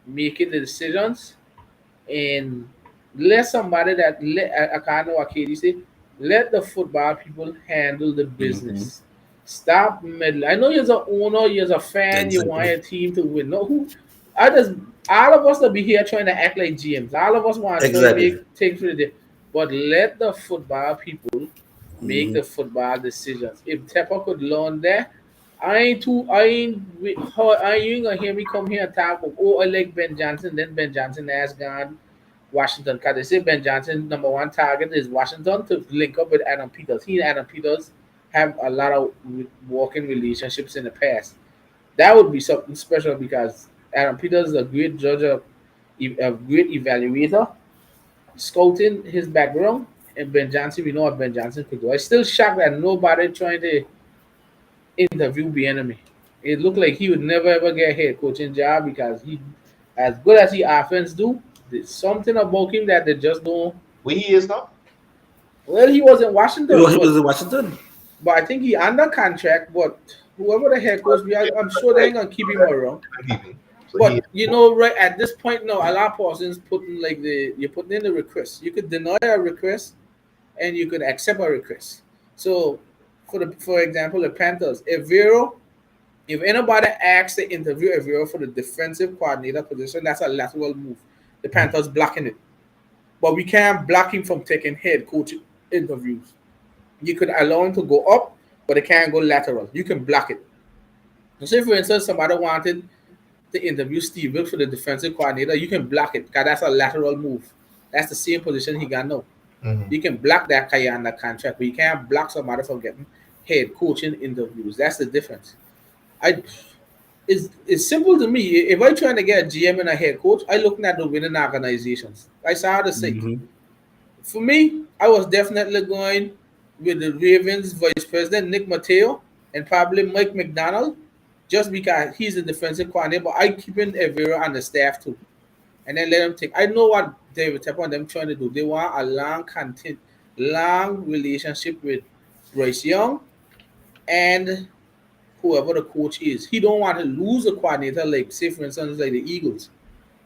making the decisions and let somebody that I can't know what Katie say. Let the football people handle the Hmm. business. Stop meddling. I know you're an owner, you're a fan, you want Exactly. your team to win. No, who I just all of us that be here trying to act like GMs. All of us want to try to Exactly. make things for the day. But let the football people make Hmm. the football decisions. If Tepper could learn that, I ain't gonna hear me come here and talk about, oh, I like Ben Johnson, then Ben Johnson has gone Washington. Because they say Ben Johnson number one target is Washington to link up with Adam Peters. He and Adam Peters have a lot of working relationships in the past. That would be something special because Adam Peters is a great judge of a great evaluator, scouting his background, and Ben Johnson, we know what Ben Johnson could do. I still shocked that nobody trying to interview the enemy. It looked like he would never ever get a head coaching job because he, as good as he offense do, there's something about him that they just don't. Where he is now? Well, he was in He was, Washington, he was in Washington. but I think he under contract. But whoever the head coach be, I'm sure they ain't gonna keep him around. Leaving. So he But you know, right at this point now, a lot of persons putting like you're putting in the request. You could deny a request and you could accept a request. So for example, the Panthers, if anybody asks to interview Evero for the defensive coordinator position, that's a lateral move. The Panthers blocking it. But we can't block him from taking head coach interviews. You could allow him to go up, but it can't go lateral. You can block it. So say for instance somebody wanted to interview Steve Wilkes for the defensive coordinator, you can block it because that's a lateral move. That's the same position he got now. Mhm. You can block that guy under contract, but you can't block somebody from getting head coaching interviews. That's the difference. I it's simple to me. If I trying to get a GM and a head coach, I looking at the winning organizations. I saw the say. Hmm. For me, I was definitely going with the Ravens vice president Nick Mateo and probably Mike McDonald, just because he's a defensive coordinator. But I keeping Evero on the staff too, and then let him take. I know what David Tepper and them trying to do. They want a long relationship with Bryce Young and whoever the coach is. He don't want to lose a coordinator like, say, for instance, like the Eagles,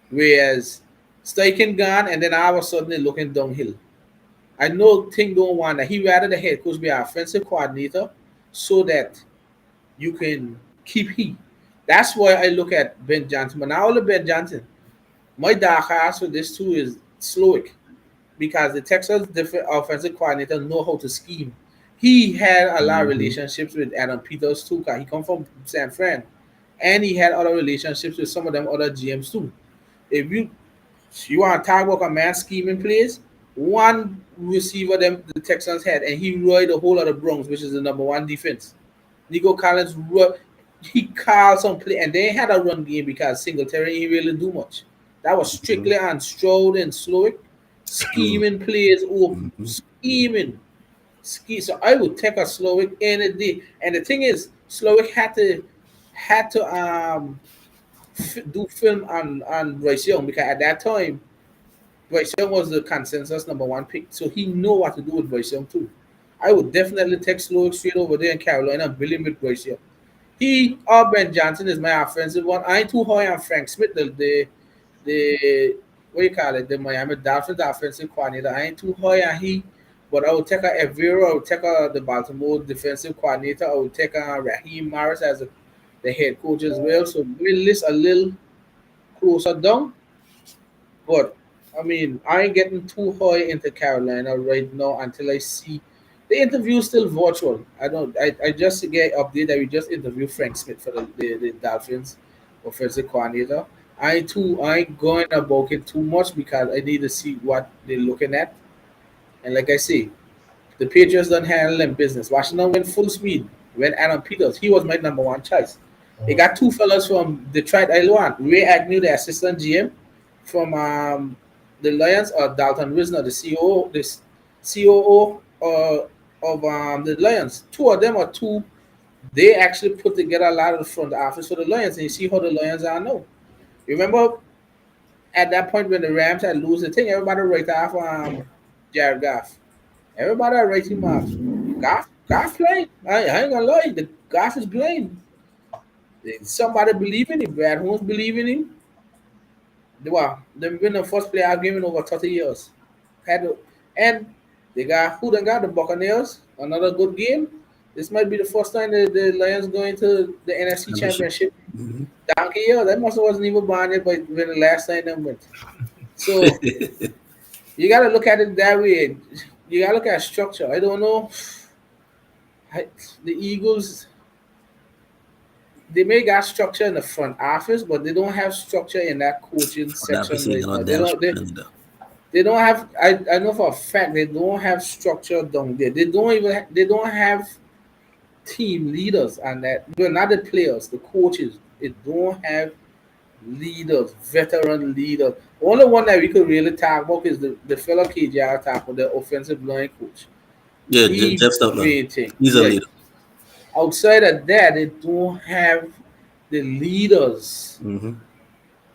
whereas Steichen gone and then all of a sudden they're looking downhill. I know Ting don't want that. He rather the head coach be an offensive coordinator so that you can keep he. That's why I look at Ben Johnson. But now look Ben Johnson. My dark horse for this too is Slowick because the Texas offensive coordinator know how to scheme. He had a lot of Hmm. relationships with Adam Peters too. 'Cause he come from San Fran, and he had other relationships with some of them other GMs too. If you want to talk about a man scheming plays, one receiver them the Texans had, and he rode the whole of the Bronx, which is the number one defense. Nico Collins he called some play, and they had a run game because Singletary ain't really do much. That was strictly on Stroud and Slowick scheming plays, scheming. So I would take a Slowick any day. And the thing is, Slowick had to do film on Bryce Young because at that time Bryce Young was the consensus number one pick, so he know what to do with Bryce Young too. I would definitely take Slowick straight over there in Carolina and bill him with Bryce Young. He or Ben Johnson is my offensive one. I ain't too high on Frank Smith, the what you call it, the Miami Dolphins offensive coordinator. I ain't too high on he, but I would take a Evero, I would take the Baltimore defensive coordinator, I would take Raheem Morris as the head coach as well. So we list a little closer down. But I mean, I ain't getting too high into Carolina right now until I see the interview is still virtual. I just get update that we just interviewed Frank Smith for the Dolphins offensive coordinator. I ain't going about it too much because I need to see what they're looking at. And like I say, the Patriots don't handle them business. Washington went full speed. When Adam Peters, he was my number one choice. They got two fellas from Detroit, Iowa. Ray Agnew, the assistant GM from the Lions, or Dalton Wisner, the COO of the Lions. Two of them are two. They actually put together a lot of the front office for the Lions, and you see how the Lions are now. Remember at that point when the Rams had lose the thing, everybody write off Jared Goff. Everybody write him off. Goff playing. I ain't gonna lie, the Goff is playing. Somebody believe in him. Brad Holmes believe in him. They've been the first playoff game in over 30 years. Had to, and they got who they got the Buccaneers. Another good game. This might be the first time the Lions going to the NFC Championship. Championship. Mhm. Donkey, yo, that must wasn't even born yet, but when the last time they went. So you gotta look at it that way. You gotta look at structure. I don't know. I, the Eagles, they may got structure in the front office, but they don't have structure in that coaching On that section PC, right you know, now. They damn don't. They, structure either. they don't have. I know for a fact they don't have structure down there. They don't even. They don't have team leaders and that. Well, not the players, the coaches. They don't have leaders, veteran leaders. The only one that we could really talk about is the fellow KJR talk with the offensive line coach. Yeah, He Jeff Stoutland. made thing. He's a Yeah. leader. Outside of that, they don't have the leaders Hmm.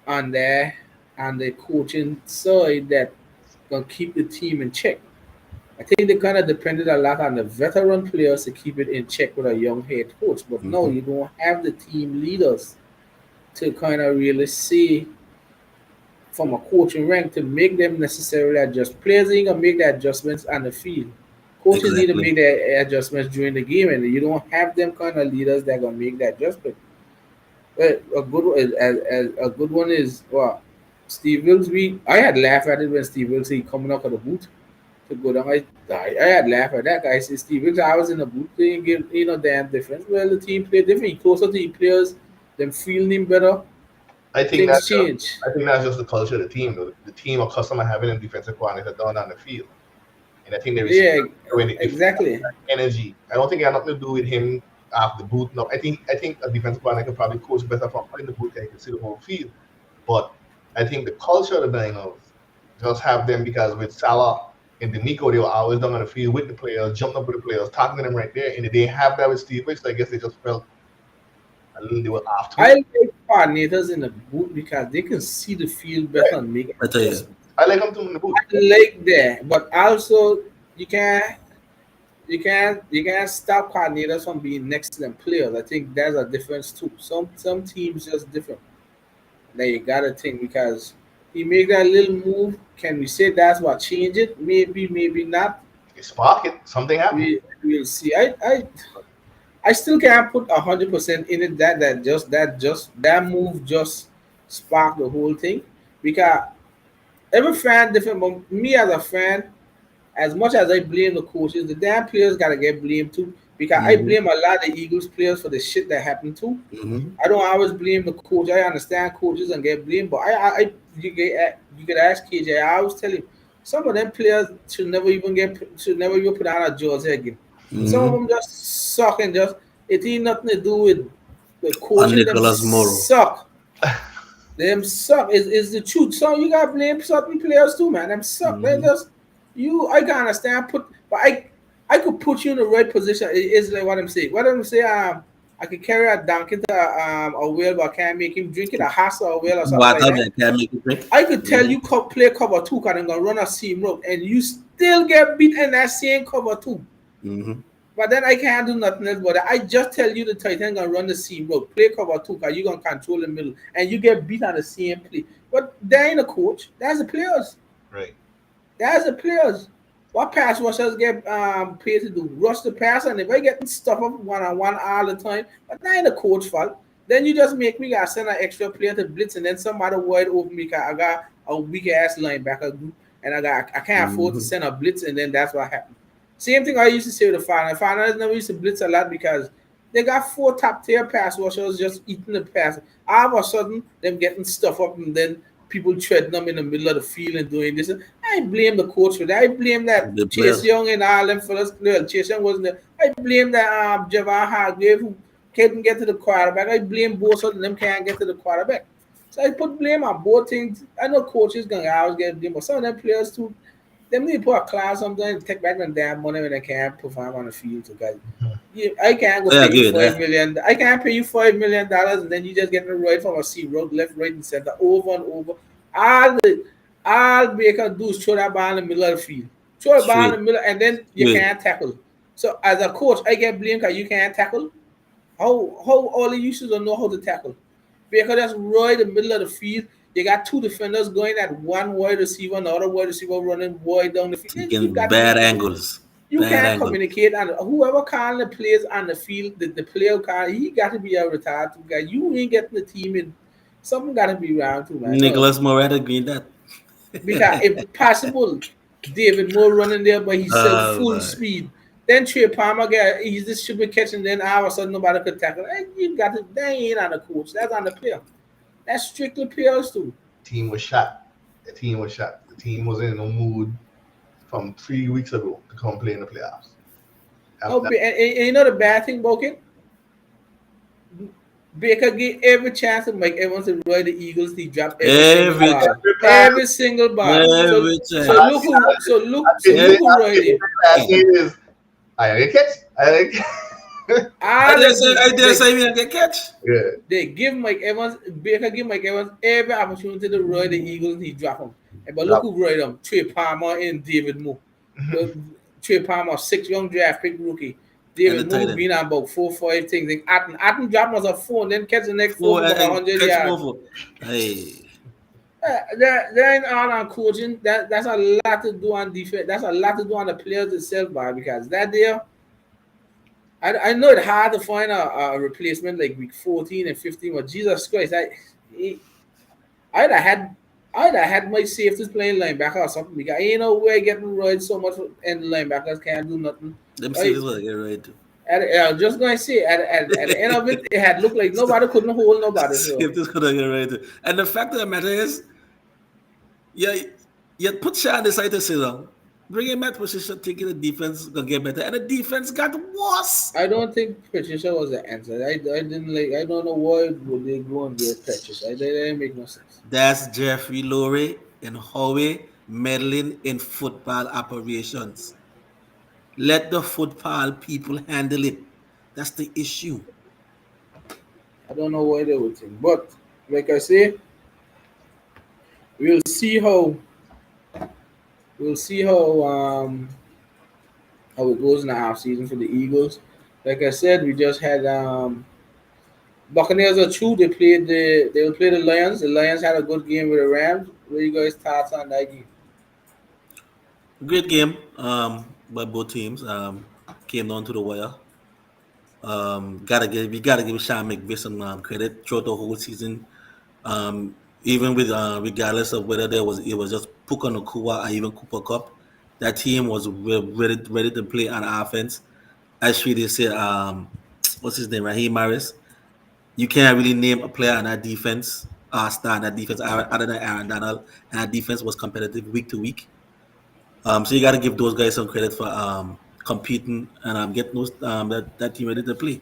on there and the coaching side that gonna keep the team in check. I think they kind of depended a lot on the veteran players to keep it in check with a young head coach. But no, Hmm. you don't have the team leaders to kind of really see from a coaching rank to make them necessarily adjust. Players ain't gonna make the adjustments on the field. Coaches need to Exactly. make their adjustments during the game, and you don't have them kind of leaders that gonna make that adjustment. But a good one is well, Steve Wilkes. I had laughed at it when Steve Wilkes he coming up at the booth to go down. I had laughed at that guy. I said Steve Wilkes, I was in the booth. They didn't give damn difference. Well, the team played different. He closer to the players, them feeling him better. I think Things that's just, change. I think that's just the culture of the team. Though. The team accustomed to having a defensive coordinator down on the field, and I think they respect Yeah, when they feel exactly. that energy. I don't think it had nothing to do with him off the boot. No, I think a defensive coordinator could probably coach better from in the boot. They can see the whole field, but I think the culture of the Dinos just have them because with Salah and D'Amico, they were always down on the field with the players, jumping up with the players, talking to them right there, and they didn't have that with Steve Wilkes. So I guess they just felt a little they were off I too. like coordinators in the booth because they can see the field better and make I tell you. adjustments. I like him too in the boot. I like that, but also you can you can't stop coordinators from being next to them players. I think there's a difference too. Some teams just different. That you gotta think because he make that little move. Can we say that's what changed it? Maybe, maybe not. They spark it. Something happened. We'll see. I still can't put 100% in it that move just sparked the whole thing because every fan different. But me as a fan, as much as I blame the coaches, the damn players gotta get blamed too. Because I Hmm. blame a lot of Eagles players for the shit that happened too. Hmm. I don't always blame the coach. I understand coaches and get blamed, but you could ask KJ. I always tell him some of them players should never even put on a jersey again. Some of Hmm. them just suck and just it ain't nothing to do with the And coaching. Them Nicholas Morrow. suck. Them suck is the truth. So you got to blame certain players too, man. Them suck. They Hmm. just you. I can understand. But I could put you in the right position. It is like what I'm saying. What I'm saying. I could carry a donkey to a whale, but I can't make him drink it. A horse or a whale or something like Water that. that can make it drink. I could tell Hmm. you play cover two, cause I'm gonna run a seam rope, and you still get beat in that same cover two. Hmm. But then I can't do nothing else but that. I just tell you the Titan gonna run the seam rope, play cover two, cause you gonna control the middle, and you get beat on the same play. But there ain't a coach. That's the players. Right. That's the players. What pass rushers get paid to do? Rush the pass, and if I getting stuff up one on one all the time, but that ain't the coach fault. Then you just make me gotta send an extra player to blitz, and then somebody wide open me. Cause I got a weak ass linebacker group, and I can't afford to Hmm. send a blitz, and then that's what happened. Same thing I used to say with the final. Finals never used to blitz a lot because they got four top tier pass rushers just eating the pass. All of a sudden, them getting stuff up, and then people treading them in the middle of the field and doing this. I blame the coach for that. I blame that The Chase players. Young and all them fellas. Well, Chase Young wasn't there. I blame that Javon Hargrave who couldn't get to the quarterback. I blame both of them can't get to the quarterback. So I put blame on both things. I know coaches gonna always get blame, but some of them players too. Them need to put a class on them and take back them damn money when they can't perform on the field. So guys, I can't go I pay you agree with that. $5 million. I can't pay you $5 million, and then you just get the right from a C road, left, right, and center, over and over. All they can do is throw that ball in the middle of the field. Throw the ball in the Straight. middle, and then you Straight. can't tackle. So as a coach, I get blamed because you can't tackle. How all you should know how to tackle? Because that's right in the middle of the field. You got two defenders going at one wide receiver, another wide receiver running wide down the field. You Taking got to be bad angles. You Bad can't angle. communicate, and whoever calling the plays on the field, the player call, he got to be a retired guy. You ain't getting the team in. Something got to be wrong too, man. No, Nicholas Moret agreed that. because if possible, David Moore running there, but he's still Oh full my. speed. Then Trey Palmer get he's this stupid catch, and then all of a sudden nobody could tackle. Hey, you got to that ain't on the coach. That's on the player. That's strictly players too. Team was shot. The team was shot. The team was in no mood from 3 weeks ago to come play in the playoffs. Oh, and you know the bad thing about it? Baker gave every chance to Mike Evans to ride the Eagles. He dropped Every every single ball. every So time. look who look every- who ride him. I say is, I catch. I All dare say the, me and get catch. Yeah. they give Mike Evans Baker give Mike Evans every opportunity to ride the Eagles and he drop him. But look who ride him. Trey Palmer and David Moore. Trey Palmer, 6 young draft pick rookie. David And the tight Moore end. been on about 4 or 5 things. And Atten dropped us a 4 and then catch the next 4 for about 100 catch yards. more for. Hey. That ain't all on coaching. That's a lot to do on defense. That's a lot to do on the players itself, man, because that there, I know it's hard to find a replacement like week 14 and 15, but Jesus Christ, I'd have had my safeties playing linebacker or something because ain't no way getting right so much and the linebackers can't do nothing. Them see this what get right to. I was just going to say, at the end of it, it had looked like nobody couldn't hold nobody. So. See if this could get right to. And the fact of the matter is, yeah, you put Sean aside to sit down. Bring him at position, thinking the defense gonna get better, and the defense got worse. I don't think Patricia was the answer. I didn't like. I don't know why would they go and get Patricia. That didn't make no sense. That's Jeffrey Lurie and Howie meddling in football operations. Let the football people handle it. That's the issue. I don't know why they would think, but like I say, we'll see how how it goes in the off season for the Eagles. Like I said, we just had Buccaneers are true. They will play the Lions. The Lions had a good game with the Rams. What you guys thoughts on that game? Great game by both teams. Came down to the wire. We gotta give Sean McVay some credit throughout the whole season. Even with regardless of whether it was just Puka Nakua or even Cooper Cup, that team was ready to play on offense. Actually, they say what's his name, Raheem Morris. You can't really name a player on that defense, star on that defense other than Aaron Donald, and that defense was competitive week to week. So you got to give those guys some credit for competing and getting that team ready to play.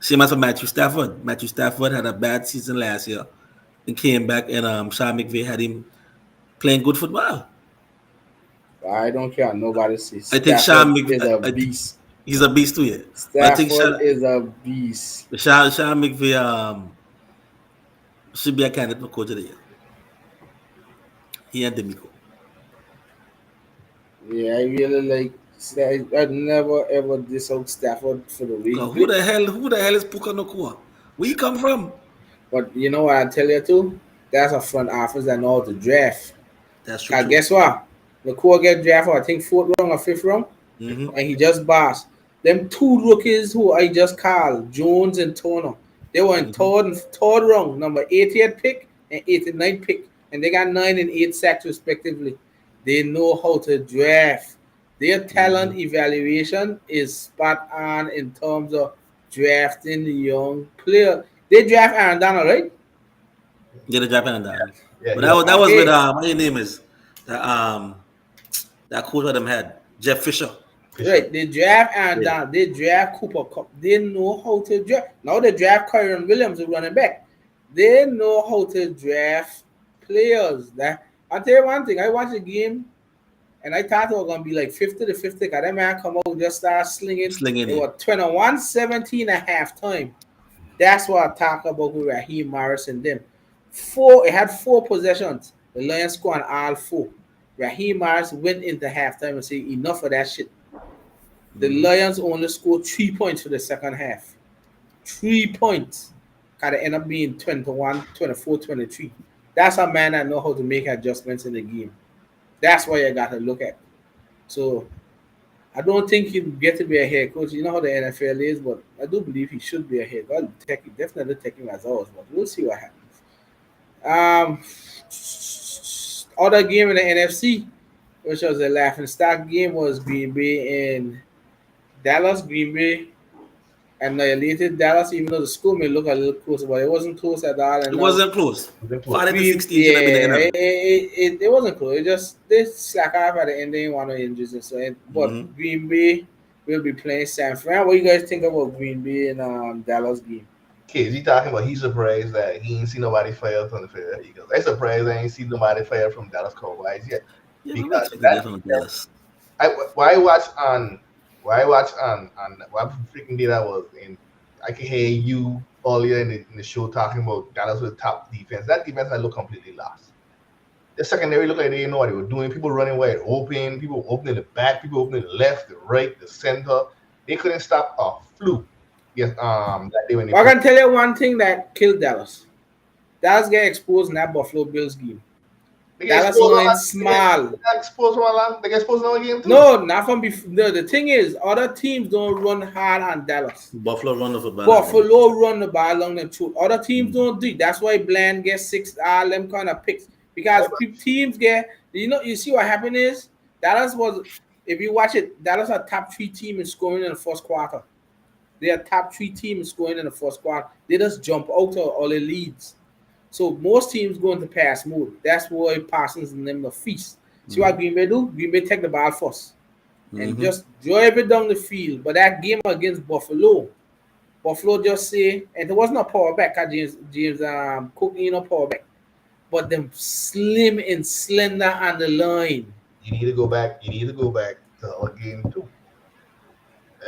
Same as for Matthew Stafford. Matthew Stafford had a bad season last year and came back, and Sean McVay had him playing good football. I don't care. Nobody says I think Sean Stafford is a McVay, beast. he's a beast too, yeah. But I think Stafford is a beast. Sean McVay should be a candidate for coach of the year. He and Demico. Yeah, I really like. I'd never ever disown Stafford for the way he Who played. who the hell is Puka Nakua? Where you come from? But you know what I tell you too? That's a front office that know how to draft. That's true. Cause guess what? The core get drafted, I think 4th round or 5th round, Mm-hmm. and he just bossed. Them 2 rookies who I just called, Jones and Turner, they were in third round, number 80th pick and 89th pick, and they got 9 and 8 sacks respectively. They know how to draft. Their talent evaluation is spot on in terms of drafting the young player. They draft Aaron Donald, right? Yeah, the Japan and that. Yeah, But yeah. that was with Okay. what his name is that coach of them had Jeff Fisher. Right, they draft Aaron Yeah. Donald, they draft Cooper Cup. They know how to draft. Now they draft Kyron Williams, the running back. They know how to draft players. That I'll tell you one thing. I watched the game and I thought it was gonna be like 50 to 50. Cause that man come out just start slinging. Slinging It it. was 21-17 at halftime. That's what I talk about with Raheem Morris and them. It had 4 possessions. The Lions scored on all 4. Raheem Morris went into halftime and said, enough of that shit. The Lions only scored 3 points for the second half. 3 points. Kind of end up being 21, 24, 23. That's a man that know how to make adjustments in the game. That's what you got to look at. So I don't think he'd get to be a head coach. You know how the NFL is, but I do believe he should be a head coach. Definitely take him as ours, but we'll see what happens. Um, Other game in the NFC, which was a laughing stock game, was Green Bay and Dallas. Green Bay annihilated Dallas, even though the score may look a little close, but it wasn't close at all. It And now wasn't close. Wasn't close. 40 to Green, 16 should have been the yeah, end. it wasn't close. It just they slack off at the end. They want to injuries and so. But Green Bay will be playing San Fran. What do you guys think about Green Bay and Dallas game? Kids, he talking about he's surprised that he ain't seen nobody fire from the field. He goes, I'm surprised I ain't seen nobody fire from Dallas Cowboys yet. Yeah, but Because that's that, from Dallas. why watch on what freaking day that was, and I can hear you earlier in the show talking about Dallas with top defense. That defense I look completely lost. The secondary looked like they didn't know what they were doing. People running wide open, people opening the back, people opening the left, the right, the center. They couldn't stop a fluke. Yes, that day when they I can tell you one thing that killed Dallas. Dallas get exposed in that Buffalo Bills game. They get Dallas exposed line on- small. They get exposed from a lot. They get exposed in our game too. No, not from before. No, the thing is, other teams don't run hard on Dallas. Buffalo run the football. Buffalo run the ball along the truth. Other teams don't do it. That's why Bland gets 6 all them kind of picks. Because teams get, you see what happened is Dallas was, if you watch it, Dallas are top 3 team in scoring in the first quarter. They are top 3 team in scoring in the first quarter. They just jump out of all the leads. So most teams go into pass mode. That's why Parsons and them the feast. See what Green Bay do? Green Bay take the ball first and just drive it down the field. But that game against Buffalo just say, and it wasn't a power back. James Cook ain't no power back, but them slim and slender on the line. You need to go back. You need to go back to our game too.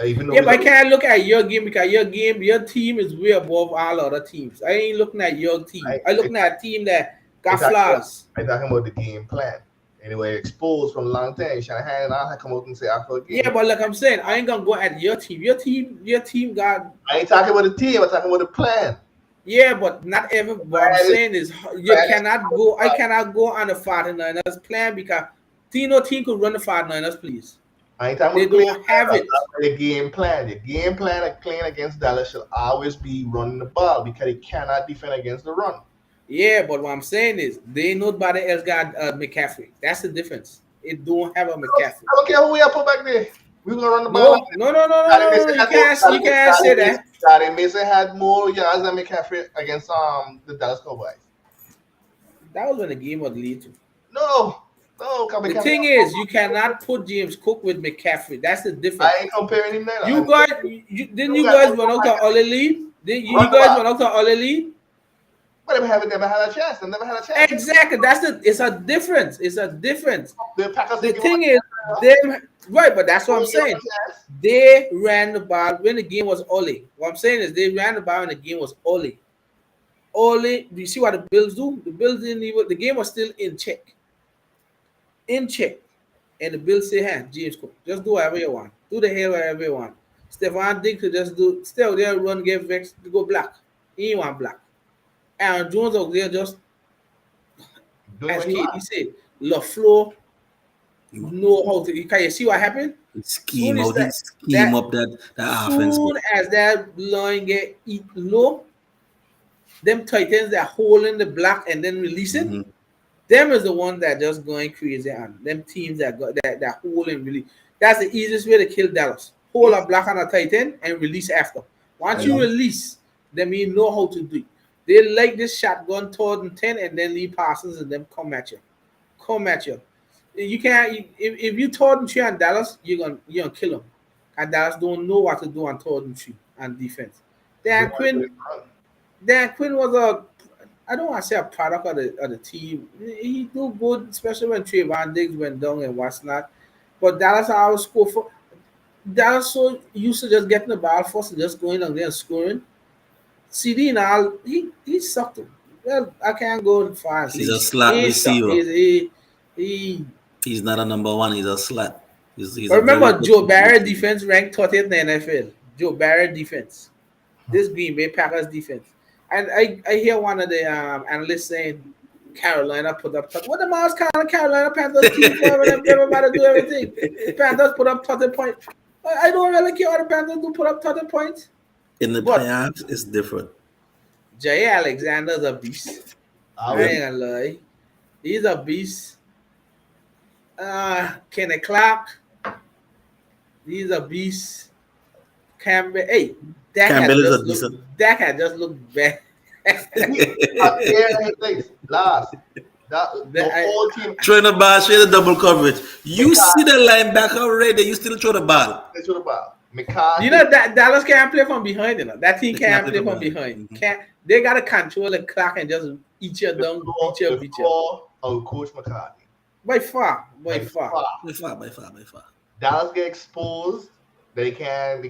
Even though Yeah, but I can't look at your game because your team is way above all other teams. I ain't looking at your team. I'm looking at a team that got flaws. I'm talking about the game plan. Anyway, exposed from a long time. Shanahan and I come out and say after a game. Yeah, but like I'm saying, I ain't gonna go at your team. Your team got. I ain't talking about the team. I'm talking about the plan. Yeah, but not every. What I'm saying is you cannot go. I cannot go on the 49ers plan because no team could run the 49ers, please. I ain't talking They about don't have it. the game plan. The game plan of playing against Dallas should always be running the ball because they cannot defend against the run. Yeah, but what I'm saying is they nobody else got McCaffrey. That's the difference. It don't have a McCaffrey. I don't care who we have put back there. We're gonna run the ball. No. You can't say that. Charlie Mason had more yards than McCaffrey against the Dallas Cowboys. That was when the game was lead to. No. The thing is, you cannot put James Cook with McCaffrey. That's the difference. I ain't comparing him there. You guys, didn't you guys run out to all the lead? Did you guys run out to all the lead? But they haven't never had a chance. They never had a chance. Exactly. It's a difference. It's a difference. The Packers. The thing is, them right, but that's what I'm saying. They ran the ball when the game was Ole. What I'm saying is they ran the ball when the game was Ole. Do you see what the Bills do? The Bills didn't even. The game was still in check. And the Bills say, "Hey, James Cook, just do whatever you want. Do the hell whatever you want." Stephon Diggs could just do. Still, there run get vexed to go black. He ain't want black. Aaron Jones out there just, as he said, LaFleur know how to. Can you see what happened? Scheme up that offense. As soon as that line get eat low, them Titans that hold in the block and then release it. Them is the one that just going crazy on them teams that got that hold and release. That's the easiest way to kill Dallas. Hold a block on a Titan and release after. Once you release, then you know how to do it. They like this shotgun 3rd and 10 and then leave passes and then come at you. You can't if you 3rd and 3 on Dallas, you're gonna kill them. And Dallas don't know what to do on 3rd and 3 on defense. Dan Quinn was I don't want to say a product of the team. He do good, especially when Trayvon Diggs went down and what's not. But Dallas always score for. Dallas so used to just getting the ball first and just going down there and scoring. CD now he sucked him. Well, I can't go far. He's a slot receiver. He's not a number 1. He's a slot. Remember, Joe Barrett defense ranked 30th in the NFL. Joe Barrett defense. This Green Bay Packers defense. And I hear one of the analysts saying Carolina put up. What the Mars Carolina Panthers team for when everybody do everything? Panthers put up 30 points. I don't really care what the Panthers do put up 30 points. In the But- playoffs, it's different. Jay Alexander's a beast. I ain't gonna lie. He's a beast. Kenny Clark. He's a beast. Campbell. Hey, Campbell is a decent. Dak had just looked bad. Last. The whole team. Throwing the ball, straight the double coverage. You see the linebacker already, you still throw the ball. They throw the ball. McCarthy. You know that Dallas can't play from behind. You know that team They can't can't play play from from behind. behind. Can't. They gotta control the clock and just eat your down, beat your. Of Coach McCarthy. By far. By far. Dallas get exposed. They can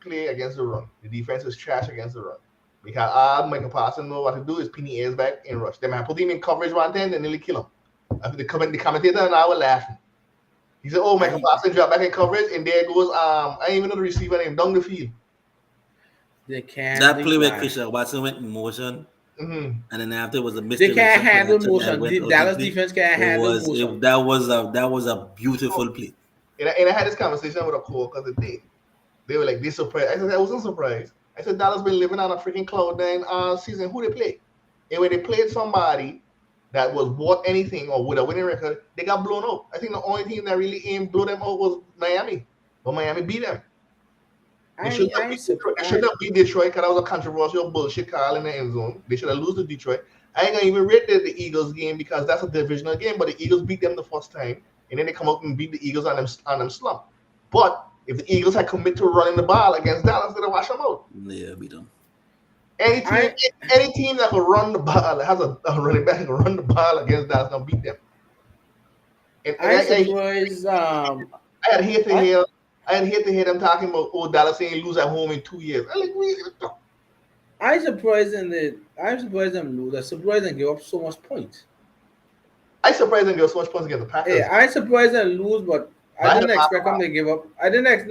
play against the run. The defense is trash against the run. Because all Michael Parsons know what to do is pin the ears back and rush. They might put him in coverage one time and nearly kill him. The commentator and I were laughing. He said, "Oh, Michael Parsons drop back in coverage, and there goes I ain't even know the receiver name down the field." They can't. That play with Christian Watson went in motion, and then after it was a They can't handle motion. The Dallas defense can't handle motion. That was a beautiful play. And I had this conversation with a coworker the day. They were like, "They surprised." I said, "I wasn't surprised." I said, "Dallas been living on a freaking cloud nine season. Who they play? And when they played somebody that was worth anything or with a winning record, they got blown out. I think the only team that really aimed blow them out was Miami, but Miami beat them. They should not beat Detroit because that was a controversial bullshit call in the end zone. They should have lost to Detroit. I ain't gonna even rate the Eagles game because that's a divisional game, but the Eagles beat them the first time, and then they come out and beat the Eagles on them slump. But if the Eagles had committed to running the ball against Dallas, they'd have washed them out. Yeah, beat them. Any team that can run the ball, that has a running back that can run the ball against Dallas, gonna beat them. And I had hate to hear them talking about Dallas ain't lose at home in 2 years. I'm like, I'm surprised them lose. I'm surprised them give up so much points. I surprised them give up so much points against the Packers. Yeah, I'm surprised them lose, but I didn't expect them to give up. I didn't expect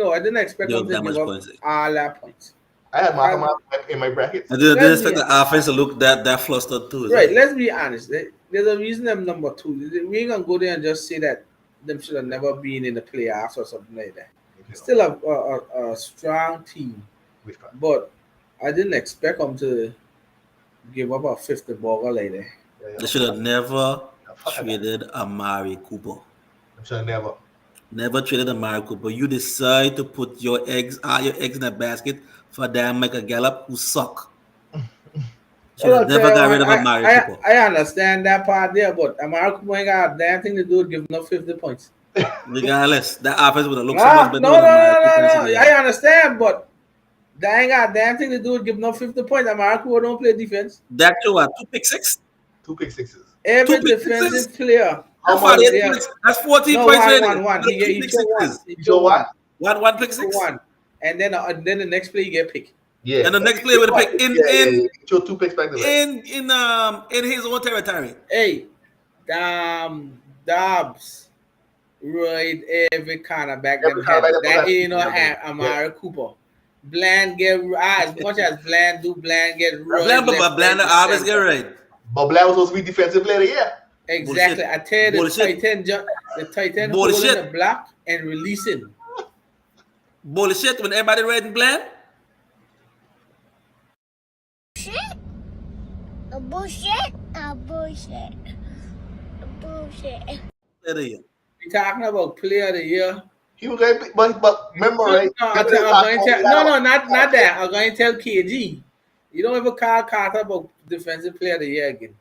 them to give up all that points. I had Malcolm in my brackets. I didn't expect the offense to look that flustered too. Right, let's be honest. There's a reason them number 2. We ain't gonna go there and just say that them should have never been in the playoffs or something like that. Still a strong team, but I didn't expect them to give up a 50 burger like that. They should have never traded Amari Cooper. Never traded Amari Cooper. You decide to put all your eggs in a basket for damn Michael Gallup who suck. Should have never got rid of Amari Cooper. I understand that part there, but Amari Cooper ain't got a damn thing to do with giving up 50 points. Regardless, that offense would have looked so much better. No. I understand, but that ain't got a damn thing to do with giving up 50 points. Amari Cooper don't play defense. That to what? 2 pick sixes? 2 pick sixes. Every defensive player. That's 14 points. One. He showed what? One pick six. One. And then the next play you get picked. Yeah. And the next play with a pick in 2 picks back to back. In his own territory. Hey, Dobbs ride every corner back them head. That ain't no Amari Cooper. Bland get as much as Bland get right. But Bland always get right. But Bland was supposed to be defensive player, yeah. Exactly. I tell you, the Titan holding the block and releasing. Bullshit when everybody riding Bland. Bullshit. We talking about player of the year. He was going, but remember, right? Not that. I'm going to tell KG. You don't ever call Carter about defensive player of the year again.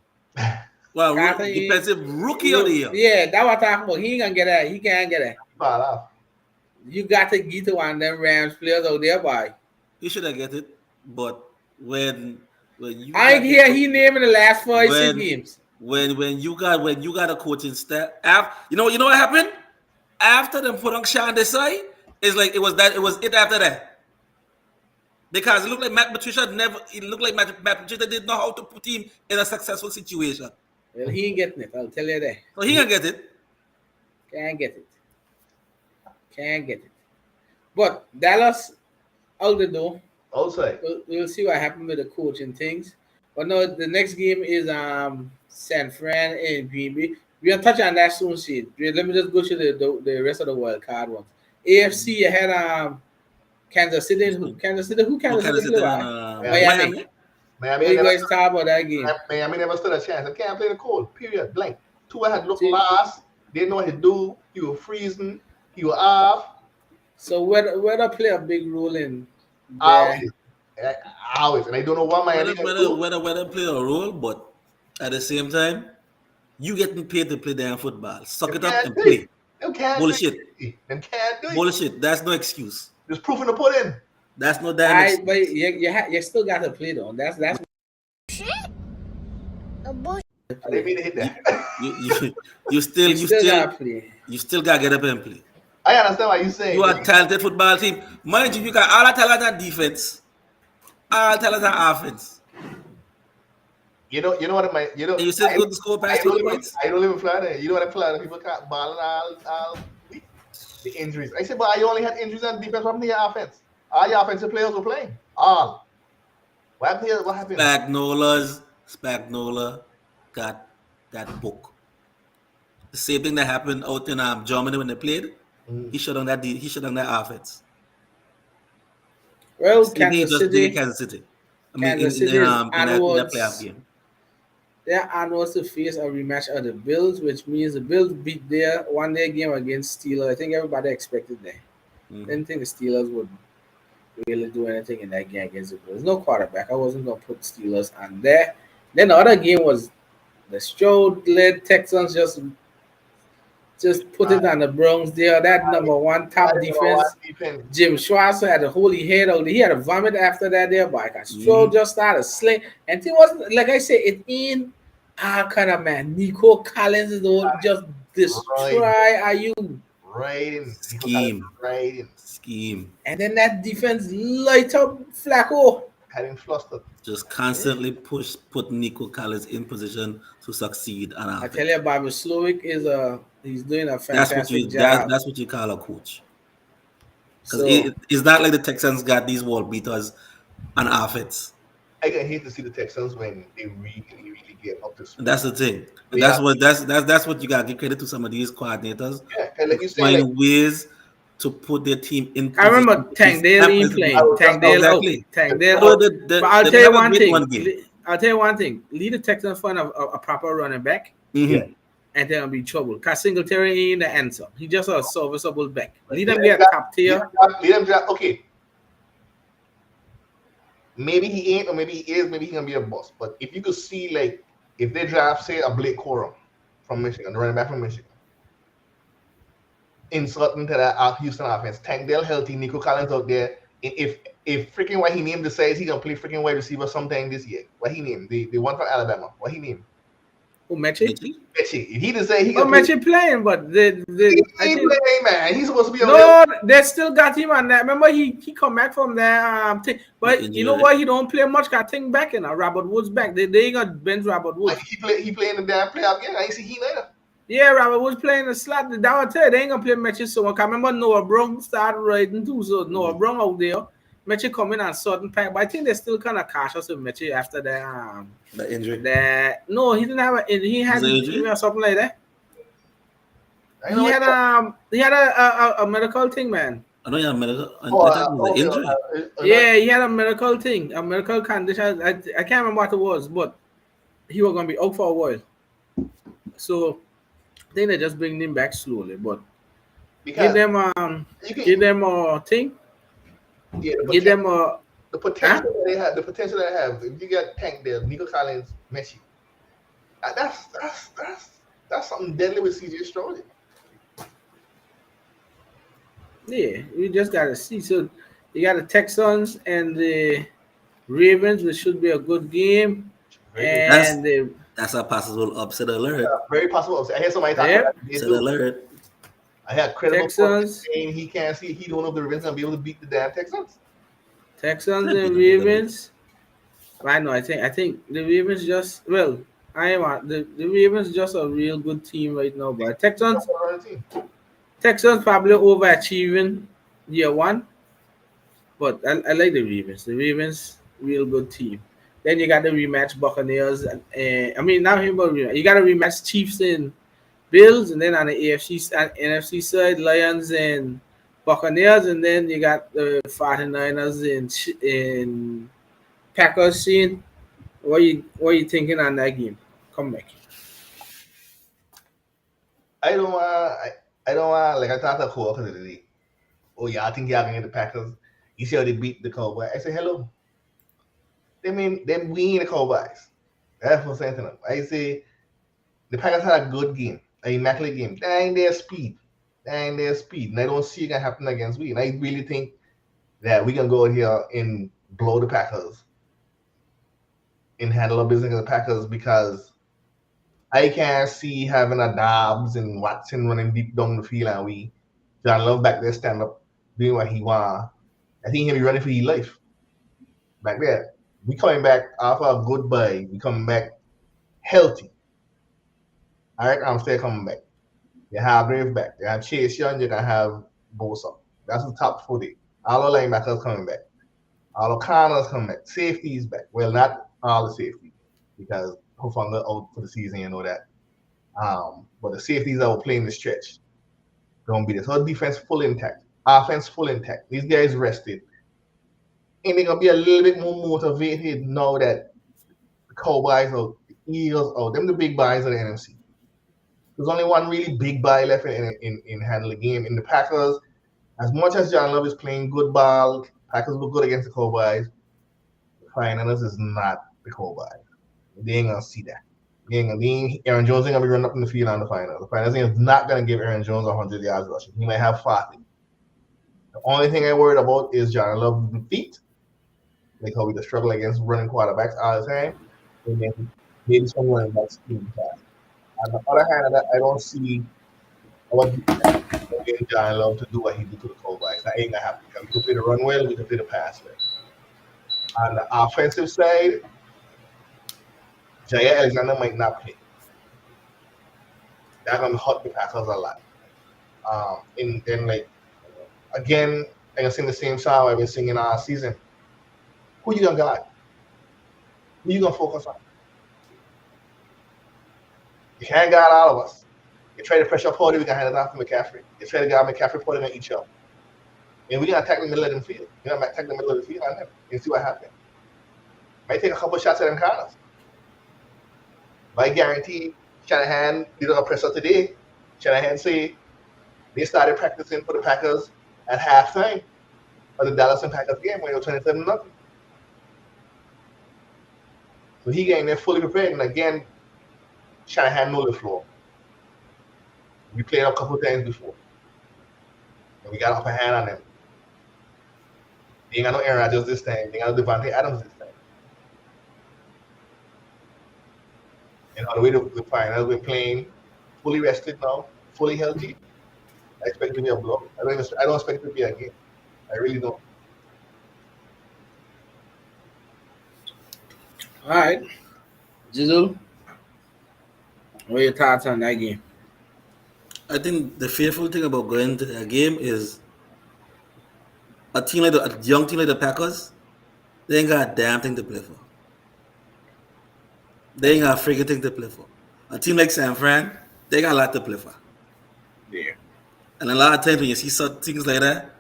Well, defensive rookie of the year. Yeah, that's what I'm talking about. He ain't gonna get that. He can't get that. You got to get to one of them Rams players out there, boy. He should have get it, but when you I hear he named in the last 5 games. When you got a coaching staff, you know what happened after them put on Sean Desai? It's like it was it after that. Because it looked like Matt Patricia didn't know how to put him in a successful situation. Well, he ain't getting it. I'll tell you that. So he can get it. Can't get it. But Dallas out the door. Outside. We'll see what happens with the coaching things. But no, the next game is San Fran and Green Bay. We'll touch on that soon, shit. Let me just go to the rest of the wild card ones. AFC, you had Kansas City. Who No, Kansas Kansas City play City and by? Miami. Miami. Miami What you never, guys talk about that game? Miami never stood a chance. I can't play the cold. Period. Blank. Tua had looked See- last. Didn't know what to do. He was freezing. He was off. So whether play a big role in there. Always. Always. And I don't know what Miami whether can do. whether play a role, but at the same time, you getting paid to play damn football. Suck Them it up can't and do play. it. Them can't Bullshit. do it. Them can't do it. Bullshit. That's no excuse. There's proof in the pudding. That's no damn excuse. But you still got to play though. That's I didn't mean to hit that. You still gotta play. you still gotta get up and play. I understand what you're saying. You are a talented football team. Mind you got all the talent on defense, all talent on offense. You know what my you know. And you still good to score past 20 points. I don't live in Florida. You know what Florida people can't ball all week. The injuries. I said, but you only had injuries on defense. What happened to your offense? All your offensive players were playing. All. What happened? Spagnola got that book. The same thing that happened out in Germany when they played. He shut down that offense. Well, Same thing he Kansas just did in City. Kansas City. I mean, Kansas in City is that playoff game. They're onwards to face a rematch of the Bills, which means the Bills beat their one-day game against Steelers. I think everybody expected that. Didn't think the Steelers would really do anything in that game against the Bills. No quarterback. I wasn't going to put Steelers on there. Then the other game was the Stroud-led Texans just put it on the Browns there. That number one top defense. Jim Schwartz had a holy head out there. He had a vomit after that there, but Stroud just started sling. And it wasn't, like I said, it ain't our kind of man. Nico Collins don't just destroy you. Scheme. And then that defense light up Flacco. Had him flustered. Just constantly put Nico Collins in position to succeed. And I tell you, Bobby Slowick he's doing a fantastic job. That's what you call a coach. Because So, it's not like the Texans got these wall beaters on offense. I can hate to see the Texans when they really get up to speed. That's the thing. And Yeah. that's what you got to give credit to some of these coordinators. Yeah, and like you say, Find ways to put their team in position. I remember Tank Dale ain't playing. Tank Dale Exactly. Tank Dale So out. the- But I'll they tell you never one beat thing. one game. I'll tell you one thing. Lead the Texans find a proper running back, Mhm. and they'll be trouble. Because Singletary ain't the answer. He just a serviceable back. Lead them get top tier. Lead them draft. Okay. Maybe he ain't, or maybe he is. Maybe he gonna be a boss. But if you could see, like, if they draft, say, a Blake Corum from Michigan, the running back from Michigan, insert into that Houston offense, Tank Dell healthy, Nico Collins out there. If freaking what he named decides he gonna play freaking wide receiver sometime this year, what he named the one from Alabama, what he named? Who Mechie? Mechie? Mechie. If he decide he Oh, gonna Mechie playing, but they he I ain't think, playing, man. He's supposed to be on no, they still got him on that. Remember, he come back from that thing. But Injury. you know what? He don't play much. Got thing back in. Robert Woods back. They ain't got bench Robert Woods. He play in the damn playoff game. I ain't see he neither. Yeah, Robert Woods playing the slot. That would tell you, they ain't gonna play Mechie so much. I remember Noah Brown started riding too. So Noah Brown out there. Mechie come in and certain pack, but I think they're still kind of cautious with Mechie after that. The injury. No, he didn't have he had Was it injury? or something like that. I know He had a medical thing, man. I know you have medical. I thought it was an injury. Yeah, he had a medical thing, a medical condition. I can't remember what it was, but he was gonna be out for a while. So I think they just bring him back slowly, but because give them a thing. Yeah, Give them a the potential that they have. The potential that they have. If you got Tank there, Nico Collins, Messi, that's something deadly with CJ Stroud. yeah. We just gotta see. So you got the Texans and the Ravens, which should be a good game. And the That's a possible upset alert. Very possible. I hear somebody talking Yep. about that. Upset alert. I had credible Texans. sources saying he can't see. He don't know if the Ravens gonna be able to beat the damn Texans. Texans and Ravens. I know. I think the Ravens just the Ravens just a real good team right now. But Texans probably overachieving year one. But I like the Ravens. The Ravens real good team. Then you got the rematch Buccaneers, and I mean not even rematch. You got a rematch Chiefs and Bills, and then on the AFC NFC side, Lions and Buccaneers, and then you got the 49ers in Packers scene. What you thinking on that game? Come back. I don't want. I don't want. Like I talked to Cole today. Oh yeah, I think y'all gonna get the Packers. You see how they beat the Cowboys? I say hello. They mean they win the Cowboys. That's what I'm saying to them. I say the Packers had a good game, an immaculate game. They ain't their speed. They ain't their speed. And I don't see it gonna happen against we. And I really think that we can go out here and blow the Packers and handle our business against the Packers because I can't see having a Dobbs and Watson running deep down the field and we John Love back there stand up doing what he want. I think he'll be running for his life back there. We coming back after a good bye. We coming back healthy. All right, I'm still coming back. You have Brave back. You have Chase Young. You can have Bosa. That's the top 40. All the linebackers coming back. All the corners coming back. Safeties back. Well, not all the safeties because Hufanga out for the season. You know that. But the safeties that were playing the stretch don't be this. So defense full intact. Offense full intact. These guys rested. And they're gonna be a little bit more motivated now that the Cowboys or the Eagles or them the big buys of the NFC. There's only one really big buy left in handle the game. In the Packers, as much as John Love is playing good ball, Packers look good against the Cowboys. The finals is not the Cowboys. They ain't gonna see that. Aaron Jones ain't gonna be running up in the field on the finals. The finals is not gonna give Aaron Jones 100 yards rushing. He might have 40. The only thing I worried about is John Love's feet. Like how we just struggle against running quarterbacks all the time. And then maybe some running backs even fast. On the other hand, I don't see what getting John Love to do what he did to the Cowboys. That ain't gonna happen. We can play the run well, we can play the pass well. On the offensive side, Jair Alexander might not play. That's gonna hurt the Packers a lot. And like again, I'm gonna sing the same song I've been singing all season. Who you gonna guard? Who you gonna focus on? You can't guard all of us. You try to pressure Porter, we can hand it off to McCaffrey. You try to guard McCaffrey, Porter gonna eat you up. And we're gonna attack the middle of the field. We're gonna attack the middle of the field on him and see what happens. Might take a couple shots at them corners. But I guarantee Shanahan did a presser today. Shanahan say they started practicing for the Packers at halftime of the Dallas and Packers game when they were 27-0. So he getting there fully prepared. And again, Shanahan know the floor. We played a couple times before. And we got upper hand on them. They ain't got no Aaron Rodgers this time. They ain't got no Devontae Adams this time. And on the way to the finals, we're playing fully rested now, fully healthy. I expect it to be a blow. I don't expect it to be a game. I really don't. All right, Jizzle, what are your thoughts on that game? I think the fearful thing about going to that game is a young team like the Packers, they ain't got a damn thing to play for. They ain't got a freaking thing to play for. A team like San Fran, they got a lot to play for. Yeah. And a lot of times when you see some things like that,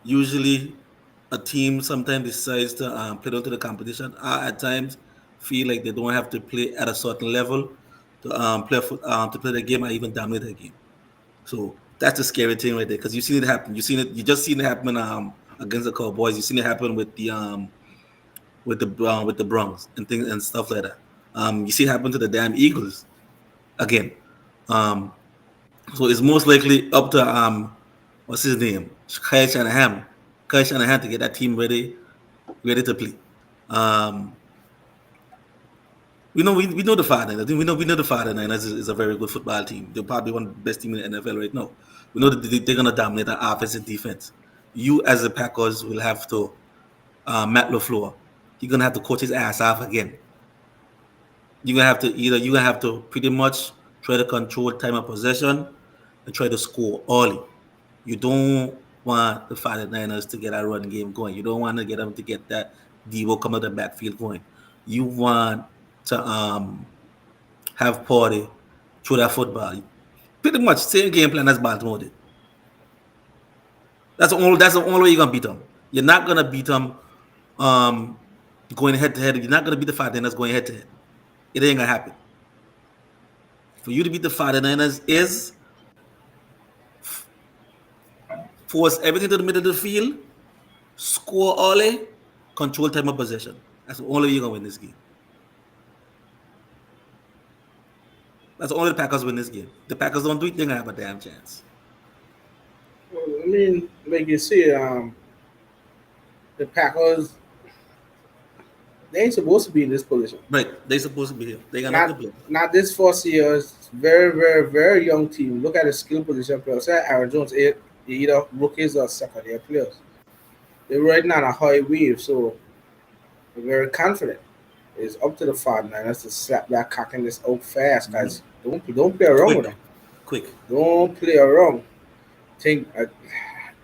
usually, a team sometimes decides to play down to the competition. I at times feel like they don't have to play at a certain level to play the game or even dominate the game. So that's the scary thing right there because you've seen it happen. You just seen it happen against the Cowboys. You've seen it happen with the Bronx and things and stuff like that. You see it happen to the damn Eagles again. So it's most likely up to what's his name, Kyle Shanahan to get that team ready to play. We know the father. I think we know the father. Niners is a very good football team. They're probably one of the best team in the NFL right now. We know that they're gonna dominate the offense and defense. You as the Packers will have to Matt LaFleur. He's gonna have to coach his ass off again. You're gonna have to pretty much try to control time of possession and try to score early. You don't want the 49ers to get a run game going. You don't want to get them to get Debo come out the backfield going. You want to have Party throw that football. Pretty much same game plan as Baltimore did. That's the only way you're gonna beat them. You're not gonna beat them um, going head to head. You're not gonna beat the 49ers going head to head. It ain't gonna happen. For you to beat the 49ers is force everything to the middle of the field, score early, control time of possession. That's the only way you're gonna win this game. That's the only the Packers win this game. The Packers don't do it, they're gonna have a damn chance. Well, I mean, like you see, the Packers, they ain't supposed to be in this position. Right. They're supposed to be here. They're gonna have to Not play. not this first year. It's very, very, very young team. Look at the skill position players. Say Aaron Jones, either rookies or second year players. They're riding on a high wave, so they're very confident. It's up to the 49ers to slap that cock in this out fast, guys. Don't play around with Quick. them. Quick. Don't play around. I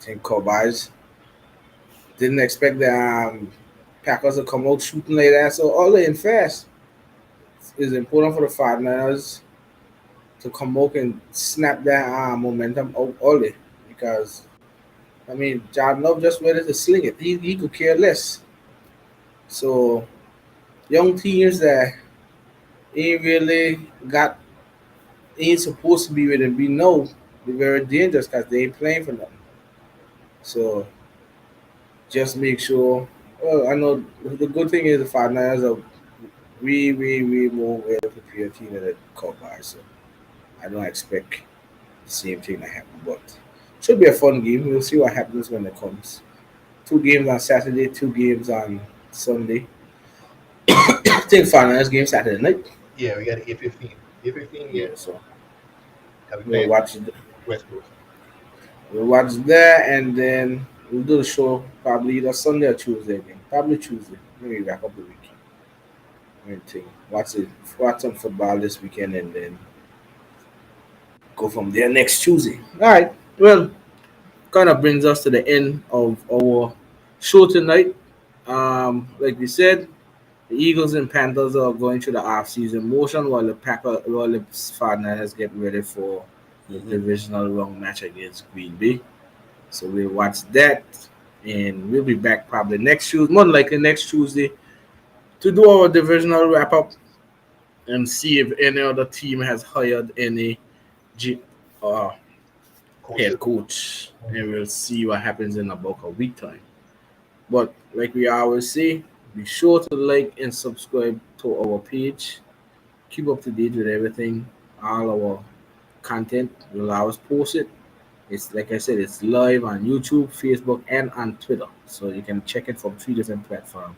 think Cowboys didn't expect the Packers to come out shooting like that. So all in fast is important for the 49ers to come out and snap that momentum out early because I mean Jordan Love just ready to sling it. He could care less. So young teams that ain't really got ain't supposed to be with him be no they're very dangerous because they ain't playing for nothing. So just make sure. Well, I know the good thing is the 49ers are we more well prepared team than the Cowboys. So I don't expect the same thing to happen. But it should be a fun game. We'll see what happens when it comes. 2 games on Saturday, 2 games on Sunday. I think 49ers game Saturday night. Yeah, we got 8:15. 8:15. Yeah, So have we we'll played watch West Coast. that and then we'll do the show probably either Sunday or Tuesday again. Probably Tuesday. Maybe wrap up the week. Anything. Watch some football this weekend and then go from there next Tuesday. All right. Well, kind of brings us to the end of our show tonight. Like we said, the Eagles and Panthers are going through the off-season motion while the 49ers get ready for the divisional round match against Green Bay. So we'll watch that, and we'll be back probably next Tuesday, more than likely next Tuesday, to do our divisional wrap up and see if any other team has hired any G, uh, head coach, and we'll see what happens in about a week time. But like we always say, be sure to like and subscribe to our page. Keep up to date with everything, all our content. We'll always post it. It's like I said, it's live on YouTube, Facebook, and on Twitter. So you can check it from 3 different platforms.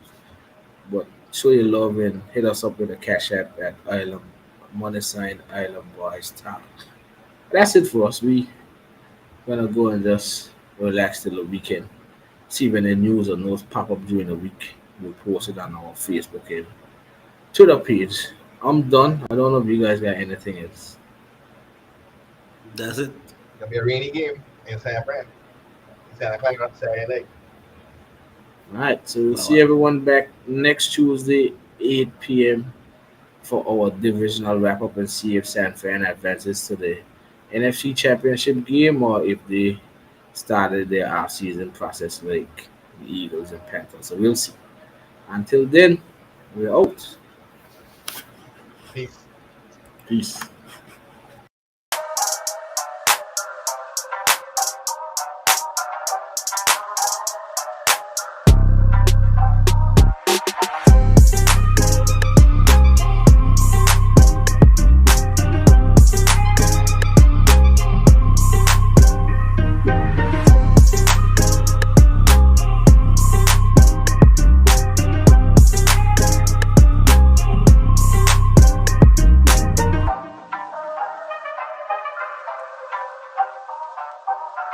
But show your love and hit us up with a cash app at Island Money Sign Island Boys Talk. That's it for us. We gonna go and just relax till the weekend. See when the news or notes pop up during the week. We'll post it on our Facebook and Twitter page. I'm done. I don't know if you guys got anything else. That's it. It's gonna be a rainy game in San Fran. Santa Clara on Saturday night. All right, so we'll see everyone back next Tuesday, 8 p.m. for our divisional wrap up and see if San Fran advances to the NFC Championship game or if they started their off-season process like the Eagles and Panthers. So we'll see. Until then, we're out. Peace. Peace.